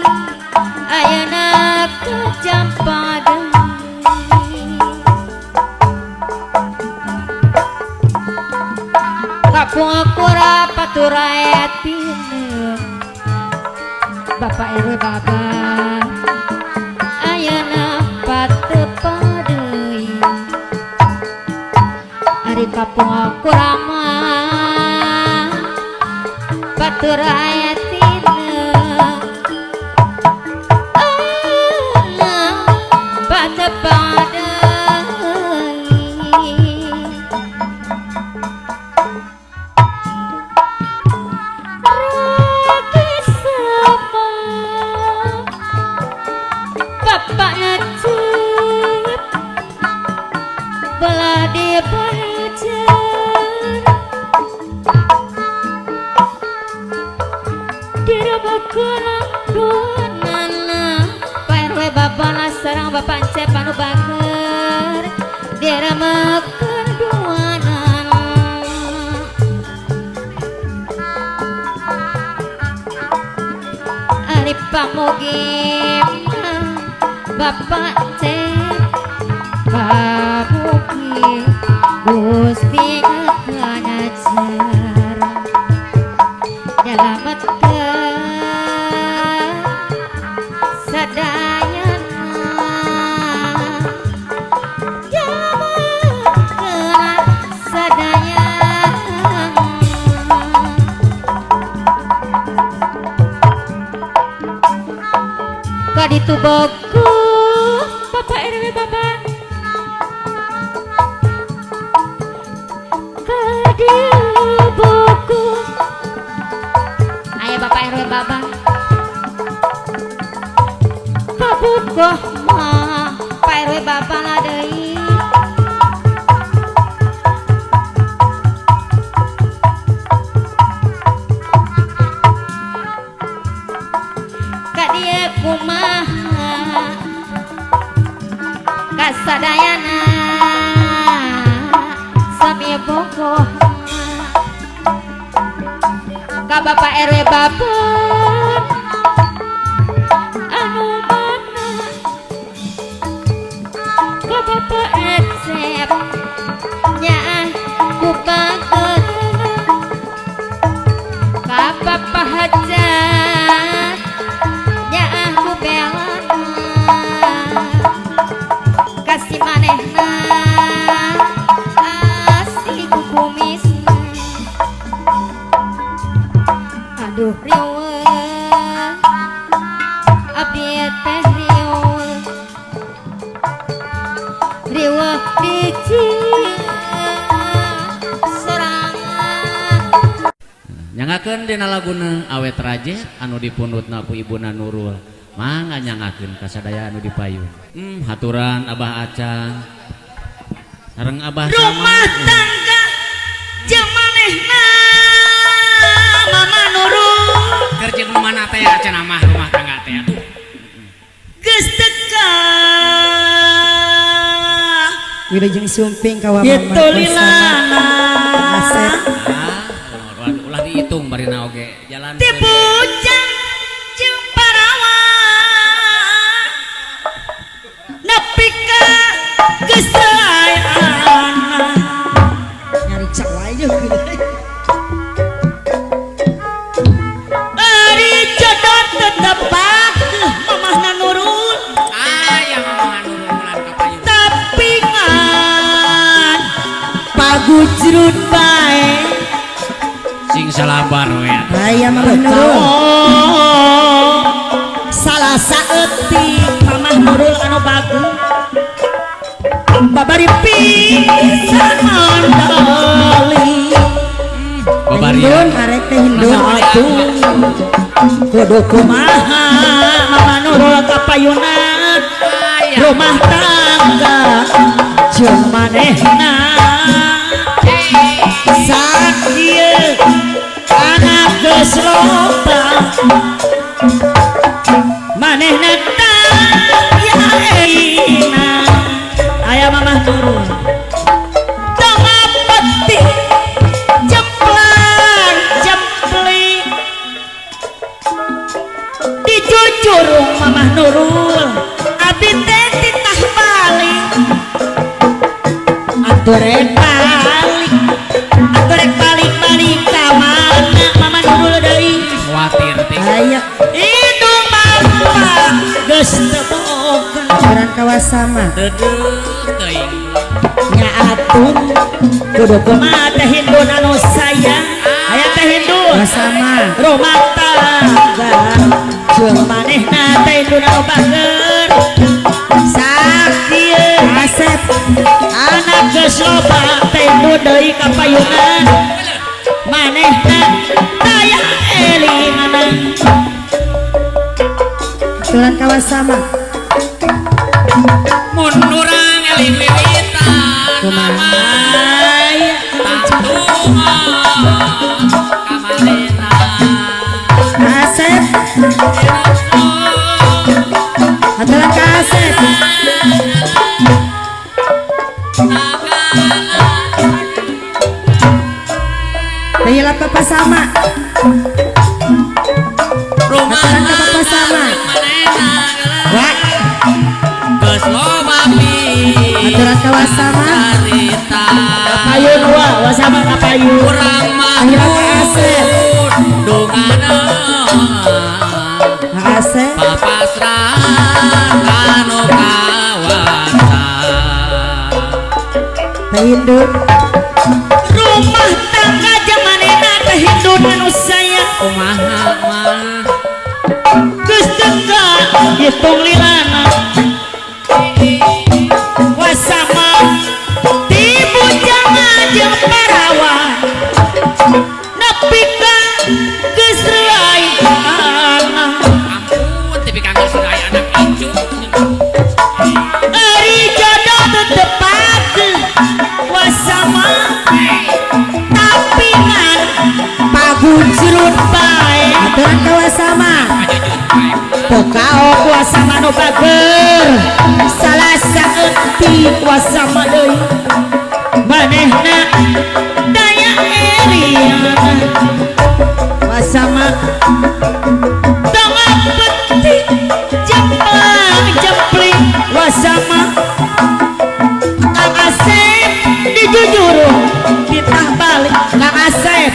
C: ayeuna aku jampang deui kapung aku rapatur rakyat pineung Bapak RW Bapak ayeuna patepa deui ari kapung aku ramah batur ayatina ayeuna patepa deui ragi sama bapaknya cip belah di pajar dirabakuna duanana Pak RW Bapak sareng Bapak Cep anu bager diramakeun duanana ari pamugi Bapak Cep pamugi Gusti ngajar nyelametkeun sadayana nyelametkeun sadayana kaditu boku Bapak RW Bapak kaditu boku ayo Bapak RW Bapak kabukoh mah Pak RW Bapak lah deui kadieu kumaha kasadayana sami bogoh ka Bapak RW Bapak anu mana ka Bapak Cep nyaah ku bageuna teteh riweuh dici serangan
B: nyangakeun dina laguna awet raje anu dipundutna ku ibuna Nurul mangga nyangakeun kasadaya anu dipayun haturan Abah Acan sareng Abah
A: rumah tangga jeung manehna Mama Nurul
B: keur jeung mana teh Acan mah rumah tangga teh atuh
A: geus teka
C: wilujeng sumping ka Mama
A: itu lilana
C: Asep
B: ulah dihitung barina oge jalan
A: ti bujang jeung parawan nepi ka geus saeana
C: nyari cak wae jeung
A: ari jodoh tetep mamahna Nurul
B: aya Mama Nurul mulan kapayun
A: tapi ngan pagujrut bae
B: sing salabar we
C: aya Mama Nurul
A: salah saeutik Mamah Nurul anu bagus babari pisan mandali
C: Hindun arek teh hindun
A: atuh kudu kumaha Mamah Nurul kapayunan rumah tangga jeung manehna saat ieu anak geus loba manehna taya eina aya Mamah Nurul tengah peti jemplar jempling dijujur Mamah Nurul abdi teh titah balik aturek balik ka mana Mamah Nurul deui
B: khawatir teh
C: aya
A: indung bapa geus teu boga
C: jaran kawasama
B: deudeuh teuing
A: nya atuh kudu kumaha teh hindun anu sayang aya teh hindun
C: kawasama
A: rumah tangga jeung manehna teh hindun anu bager sakieu
C: Asep
A: anak geus loba teh hindun deui kapayunan manehna taya elingan
C: tulan kawasama
B: mun urang eling wiwitan
C: kumaha
A: aya
B: tantungan kamarena
C: Asep aturan ka Asep Tayla papa sama
B: rumah
C: aturan ka papa sama
B: wah geus loba
C: aturan kawasama
B: carita
A: kapayun wasama kapayun
B: urang mah
C: Tayla ka Asep
B: dungana
C: ka Asep
B: papasrah kanu kawasan
C: teh hindun
A: rumah tangga jeung manehna teh hindun anu sayang
B: kumaha mah
A: geus teka hitung lilana wasama ti bujang jeung parawan nepi ka geus reuy
B: ampun tapi kanggo sedaya anak incu
A: ari jodoh tetep wasama tapi ngan pagujrut bae
C: aturan kawasama
A: Pokaok wasama nu bager salah saeutik wasama deui manehna daya eliana wasama tengah peti jemplang jempling wasama Kang Asep dijujur ditah balik Kang Asep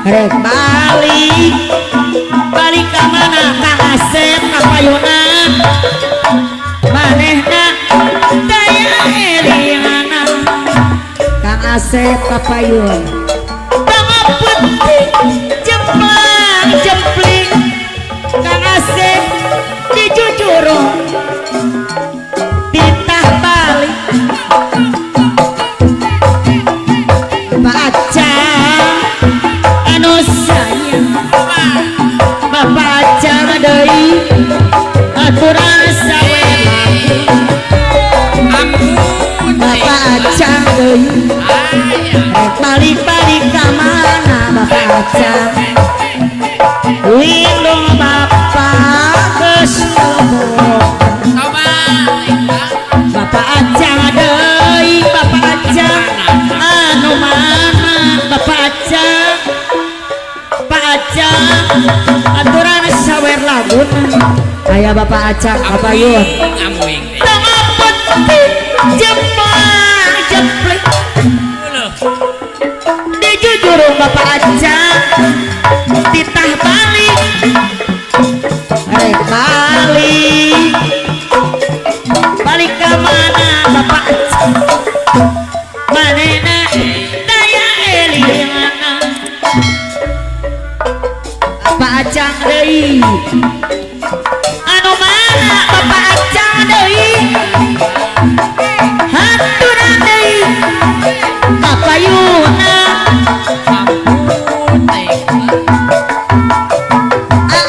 A: rek balik ka mana Kang Asep kapayunan manehna daya elingan Kang Asep kapayun tengah peti jemplang jempling Kang Asep dijujur aturan sawe lagu
B: ampun
C: Bapak Acang deui
A: rek balik-balik ka mana Bapak Acang lindung Bapak geus
B: coba
A: Bapak Acang deui Bapak Acang anu mana Bapak Acang Pak Acang aturan sawer laguna aya Bapak Acang Bapak Yun
B: amuing
A: tangapun jempol jeplek di jujurung Bapak Acang titah balik rek balik ke mana Bapak Acang manena daya elingana Bapak Acang deui anu mana Bapak Acang deui haturan deui Bapak Yuna
B: ampun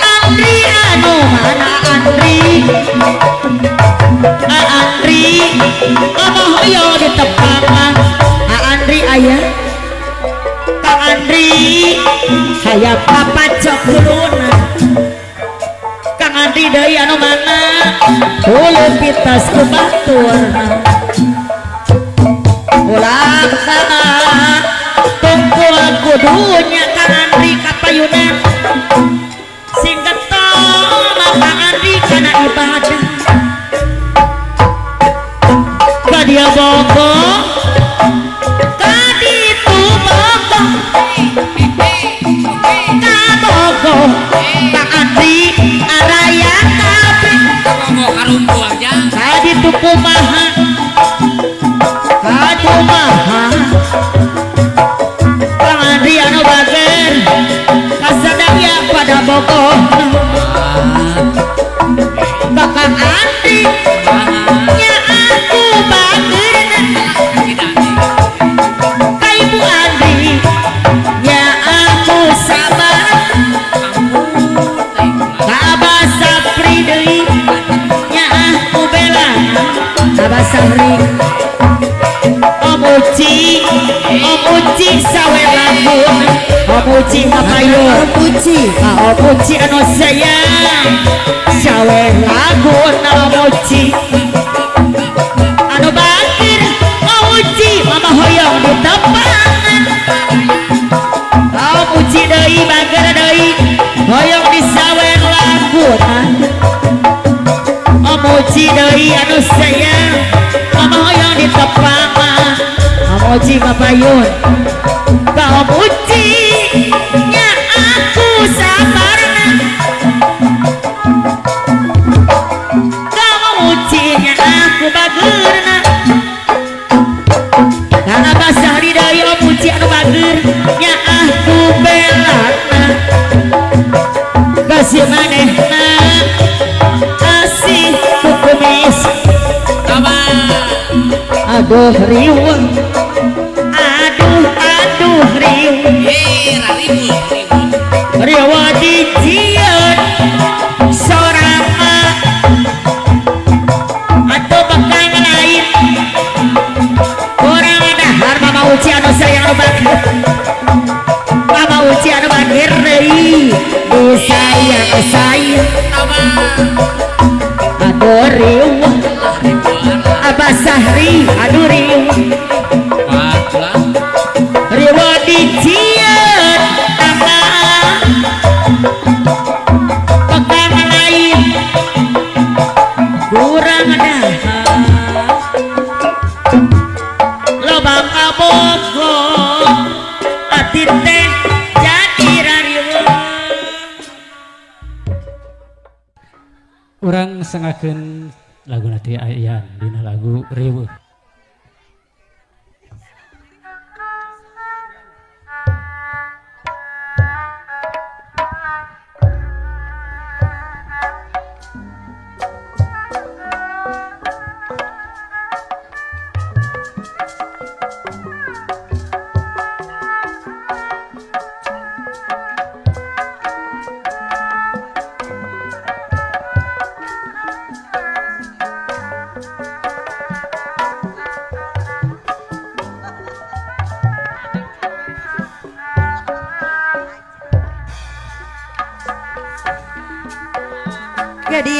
A: Andri anu mana Andri ngomong hoyo di tepangan Andri ayah Kang Andri hayang Bapak cokuluna Kang Andri deui anu mana hulu pitas ku baturna ulah kana tungkul kudunya Kang Andri kapayunan sing getol Kang Andri kana ibadah ka dia bogo ka ditu bogo ka bogo Kang Andri araya kabeh
B: mau karumpu aja
A: ka ditu kumaha ka kumaha Kang Andri anu bager kasadaya pada bogo Kang Andri nya aku bager ka Ibu Andri nya aku sabar ka Abah Sapri deui nya aku bela Abah Sapri Om Uci sawe lagun Om Uci kapayun
C: Puji
A: Om Uci anu sayang sawe lagun Om Uci anu bakir Om Uci mama hoyong di tepangan Om Uci deui bager deui hoyong di sawe lagun Om Uci deui anu sayang mama hoyong di tepangan Om Uci kapayun ka Om Uci nya aku sabarna ka Om Uci nya aku bageurna karena basari deui Om Uci anu bager nya aku belana kasih manehna kasih kukumis
B: coba
A: aduh riuh aduh riuh
B: ribut
A: riuh dijieun sorama atuh bekang lain kurang dahar Mama Uci anu sayang anu bager Mama Uci anu bager deui disayang
B: coba
A: aduh riuh Abah Sahri aduh riuh
B: Patlah
A: riuh dijieun tambah bekang lain kurang dahar loba kabogo ati teh jadi rarieuh
E: Urang sengakeun lagu nanti ayan dina lagu riweuh.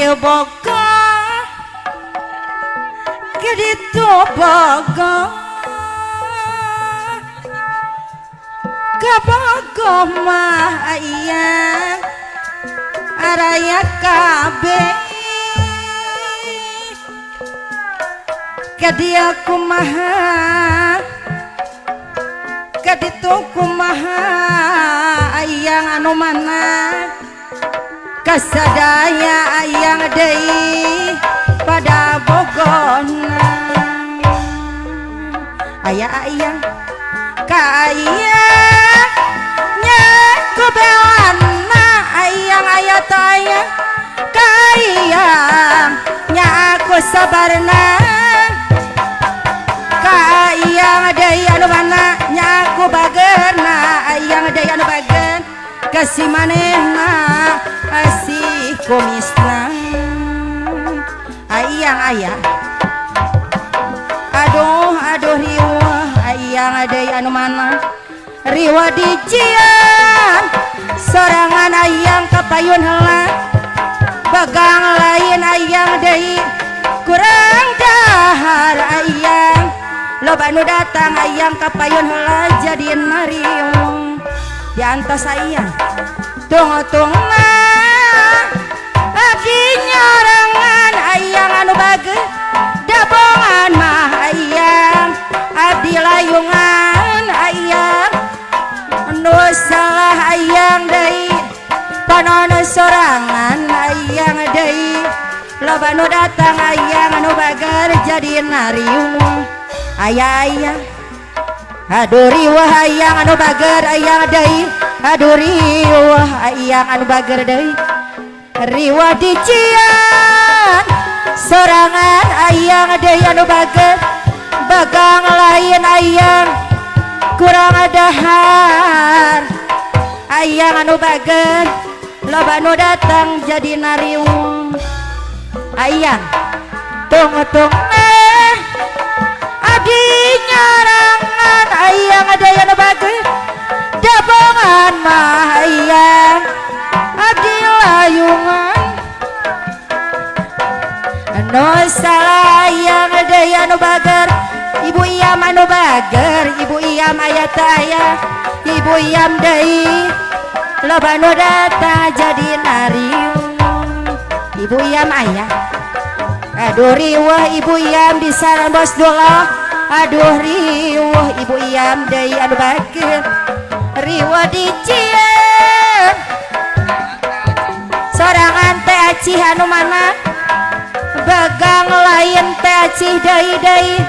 C: dieu boga kitu boga kabogo mah aya araya kabeh kadia kumaha kaditu kumaha ayang anu mana kasadaya ayang deui pada bogona aya ayang kaya nya kubewana ayang aya taya kaya nya aku sabarna kayang deui anu mana nya aku bageurna ayang deui anu bageun kasih manehna asih kumisna ayang aya aduh riwah ayang deui anu mana riwah dijian sorangan ayang kapayun heula bagang lain ayang deui kurang dahar ayang loba nu datang ayang kapayun heula jadi nariung diantos ayang tunggu-tunggu abdi nyarangan ayang anu bageut dabongan mah ayang abdi layungan ayang nu salah ayang deui panono sorangan ayang deui loba nu datang ayang anu bageut jadi nariung ayah aduh riwah ayang anu bageut ayang deui aduh riwah ayang anu bageut deui riwah dician sorangan ayang deui anu bageut bagang lain ayang kurang dahar ayang anu bageut loba nu datang jadi nariung ayang tunggu adi nyarangan ayang deui anu bageut dabongan mah ayang abdi layungan anu salah ayang deui anu bageut ibu iam anu bageut ibu iam aya teu aya ibu iam deui loba nu datang jadi nariung ibu iam aya aduh riwah ibu iam di sareng bos dola aduh riwah ibu iam deui anu bageut riwah dicieun sorangan teh acih anu mana bagang lain teh acih deui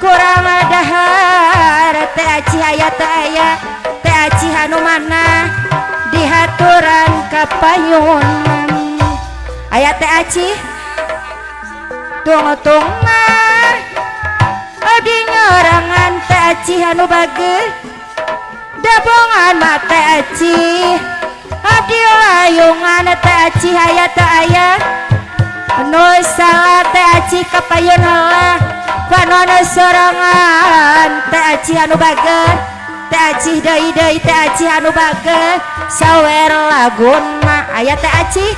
C: kurang dahar teh acih aya teh aya teh acih anu mana dihaturan kapayunan aya teh acih tunggu abdi nyarangan teh acih anu bageut dabongan mah teh acih abdi layungan teh acih aya teh aya nu salah teh acih kapayun heula panono sorangan teh acih anu bageut teh acih deui teh acih anu bageut sawer lagunna aya teh acih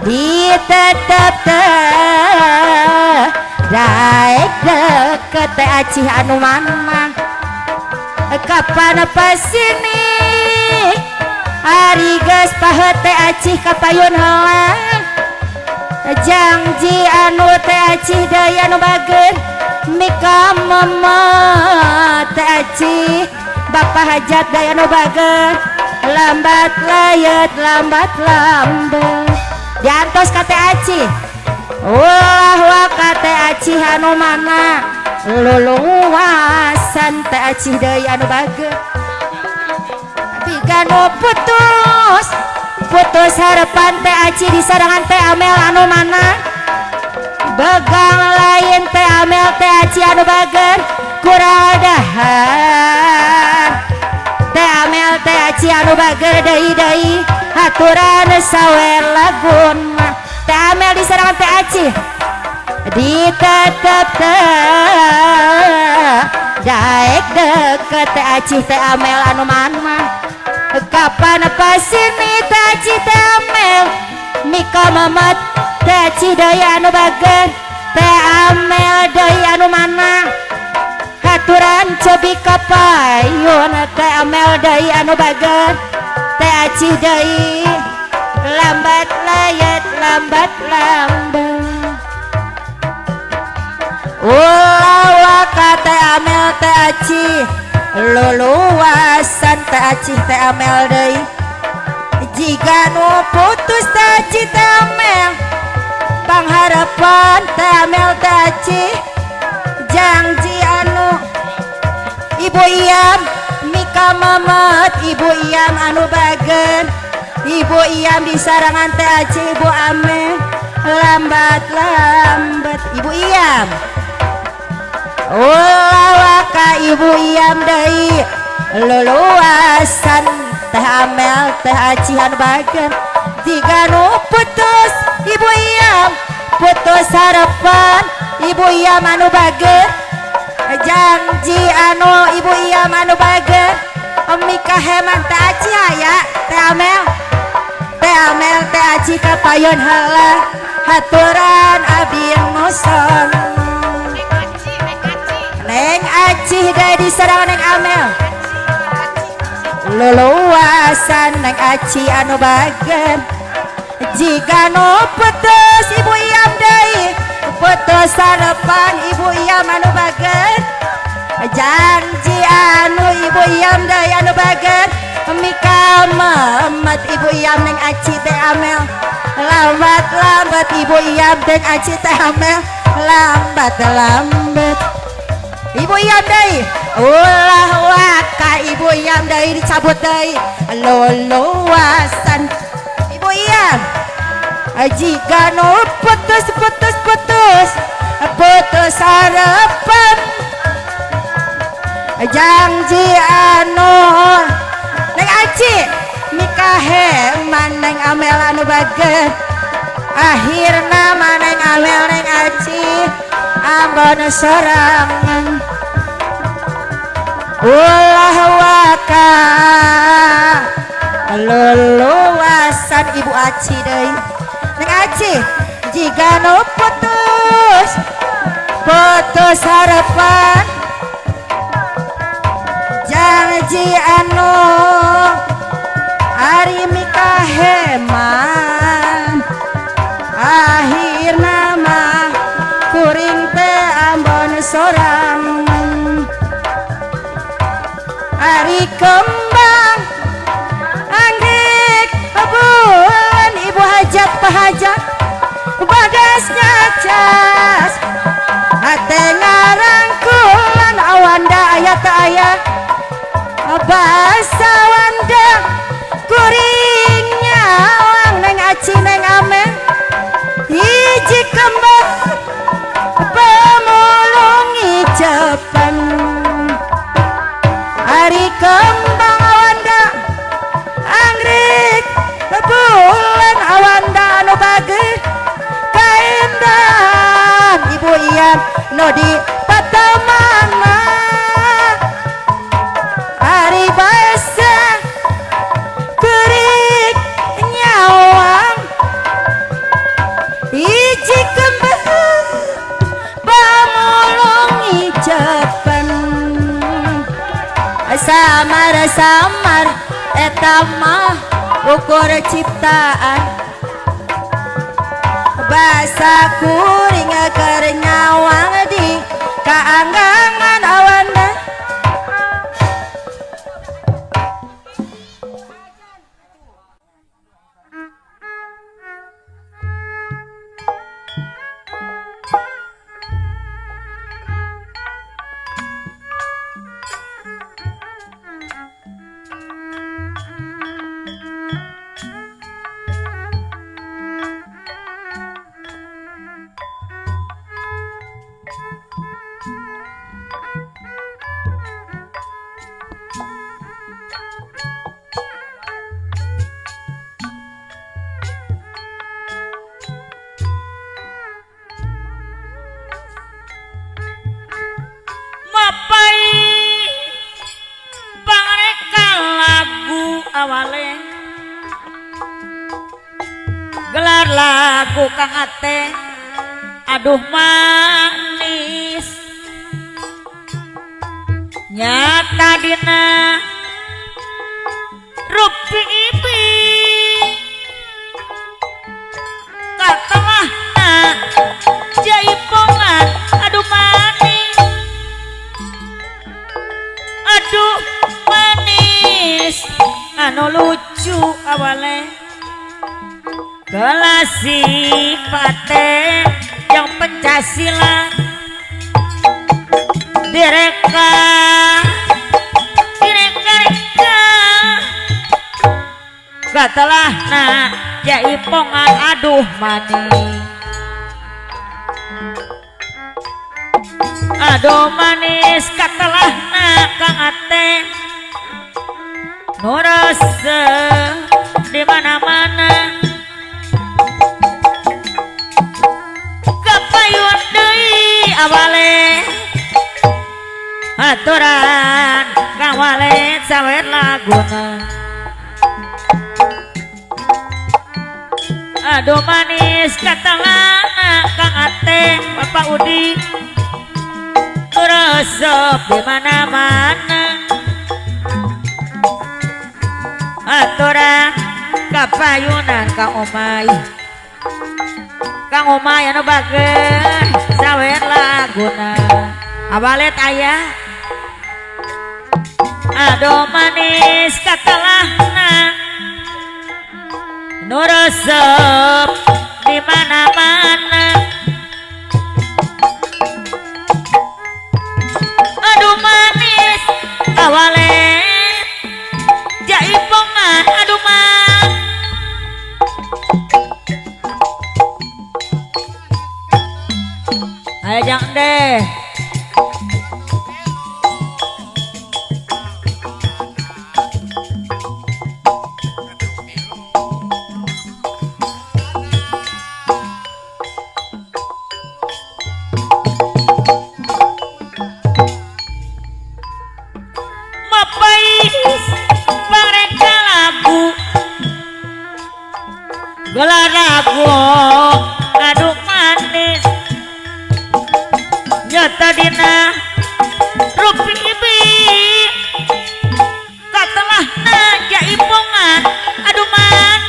C: di tetep teh daek deket teh acih anu mana kapan pasini ari geus paheut teh acih kapayun heula janji anu teh acih deui anu bageut mika mama teh acih bapa hajat deui anu bageut lambat layet lambat lambat diantos ka teh acih ulah wa ka teh acih anu mana luluasan teh acih deui anu bageut piganu putus harapan teh acih di sarangan teh amel anu mana bagang lain teh amel teh acih anu bageut kurang dahar teh amel teh acih anu bageut deui haturan sawer lagun teh amel di sarangan teh acih ditetep teh daek deket teh acih teh amel anu mana kapan pasini teh acih teh amel Mika mamat teh aci deui anu bager teh amel deui anu mana haturan cobi kapayun teh amel deui anu bager teh aci deui lambat layat lambat lambat ulah waka teh amel teh aci luluasan teh aci teh amel deui jika nu putus teh aci teh amel pangharapan teh amel teh aci janji anu ibu iam Mika mamat ibu iam anu bagen ibu iam di sarangan teh aci ibu amel lambat lambat ibu iam ulah waka ibu iam deui luluasan teh amel teh aci anu bagen jika nu putus ibu iam putus harapan ibu iam anu bagen janji anu ibu iam anu bagen Mika heman teh aci aya teh amel teh aci kapayun heula haturan abdi nuson neng aci deui disarangan neng amel luluasan neng aci anu bagen jika nu putus ibu iam deui putus harapan ibu iam anu bagen janji anu ibu iam deui anu bagen Mika mamat ibu iam neng aci teh amel lambat lambat ibu iam neng aci teh amel lambat lambat ibu iam deui ulah waka ibu iam deui dicabut deui luluasan ibu iam jika nu putus harapan janji anu neng aci Mika heman neng amel anu bagen akhirna maneng amel neng aci ambon sorangan ulah waka luluasan ibu aci deui neng aci jika nu putus harapan janji anu ari Mika heman akhirna mah kuring teh ambon sorangan ari kembang anggrek bulan ibu hajat pahajat bagasnya cas hate ngarangkulan awanda ayat ayat bahasa wanda kuringnya awang neng aci neng amel hiji kembang pemulungi Jepang hari kembang awanda anggrek bulan awanda anu bagus kaindan ibu iam nodi patamana hari bahasa kuring nyawang hiji kembang pemulungi Jepang samar eta mah ukur ciptaan basa kuring keur nyawang di kaanggangan awanda
A: gelar lagu Kang Ate aduh manis nyata dina rupi ibi katalah jaipongan aduh manis aduh manis anu lucu awale gelasik pate yang Pancasila direka katalah jaipongan aduh manis aduh manis katalah Kang Ate nu resep di mana-mana kapayun deui awale aturan Kang Walet sawer laguna aduh manis katalah Kang Ate Bapak Udi resep di mana-mana aturan kapayunan Kang Omay anu bageun sawer laguna awalet aya aduh manis katalah nu resep di mana-mana aduh manis awalet jaipongan aduh man ayo jangan deh gelar lagu aduh manis nyata dina rupi ibi katalah jaipongan aduh man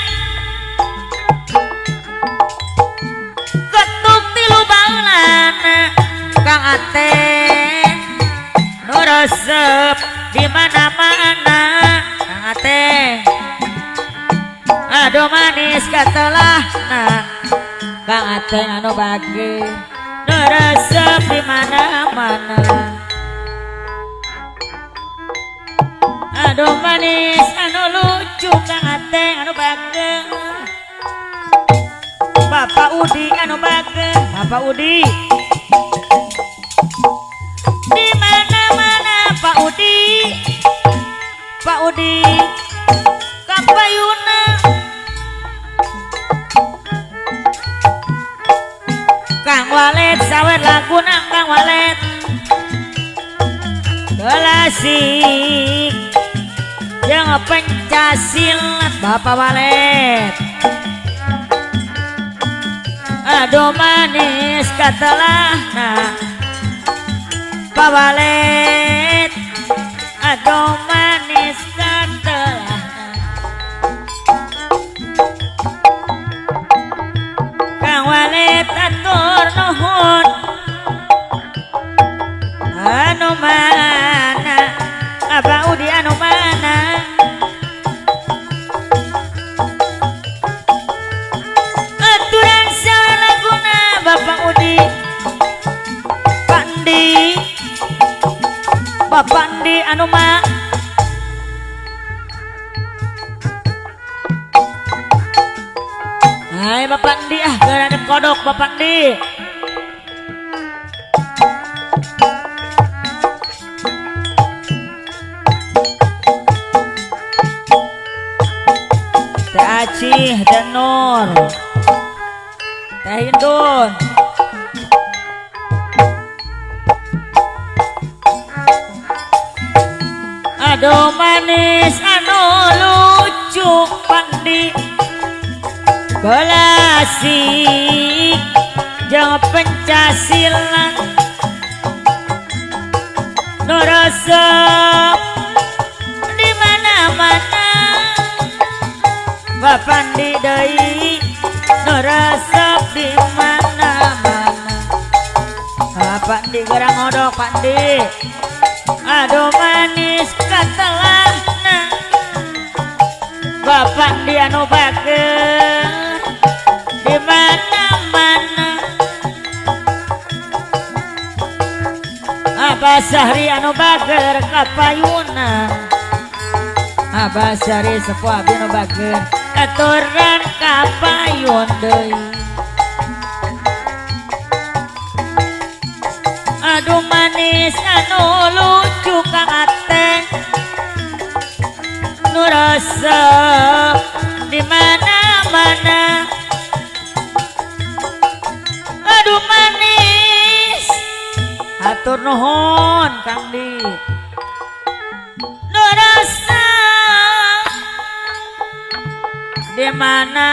A: ketuk tilu baulan Kang Ate nu resep di mana-mana Kang Ate aduh manis katalah Kang Ate anu bage nu resep di mana-mana aduh manis anu lucu Kang Ate anu bage Bapak Udi anu bage Bapak Udi di mana-mana Pak Udi kapayuna Kang Walet sawer laguna Kang Walet gelasik jeung Pancasilat Bapak Walet aduh manis katalah Pak Walet aduh manis katalah Kang Walet atur nuhun anu mana Abah Udi anu mana aturan sawer laguna Bapak Udi Bapak Andi anu mah hai Bapak Andi gara kodok Bapak Andi Teh Acih dan Nur Teh Hindun aduh manis anu lucu Pandi Gelasik jeung pencasilan nu resep di mana-mana Bapandi deui nu resep di mana-mana Pandi gerang odok Pandi aduh manis katelahna Bapandi anu bager di mana-mana Abah Sahri anu bager kapayunan Abah Sahri sepuh abdi anu bager aturan kapayun deui aduh manis anu lucu Kang Ateng nu resep di mana-mana aduh manis atur nuhun Kang Di nu resep di mana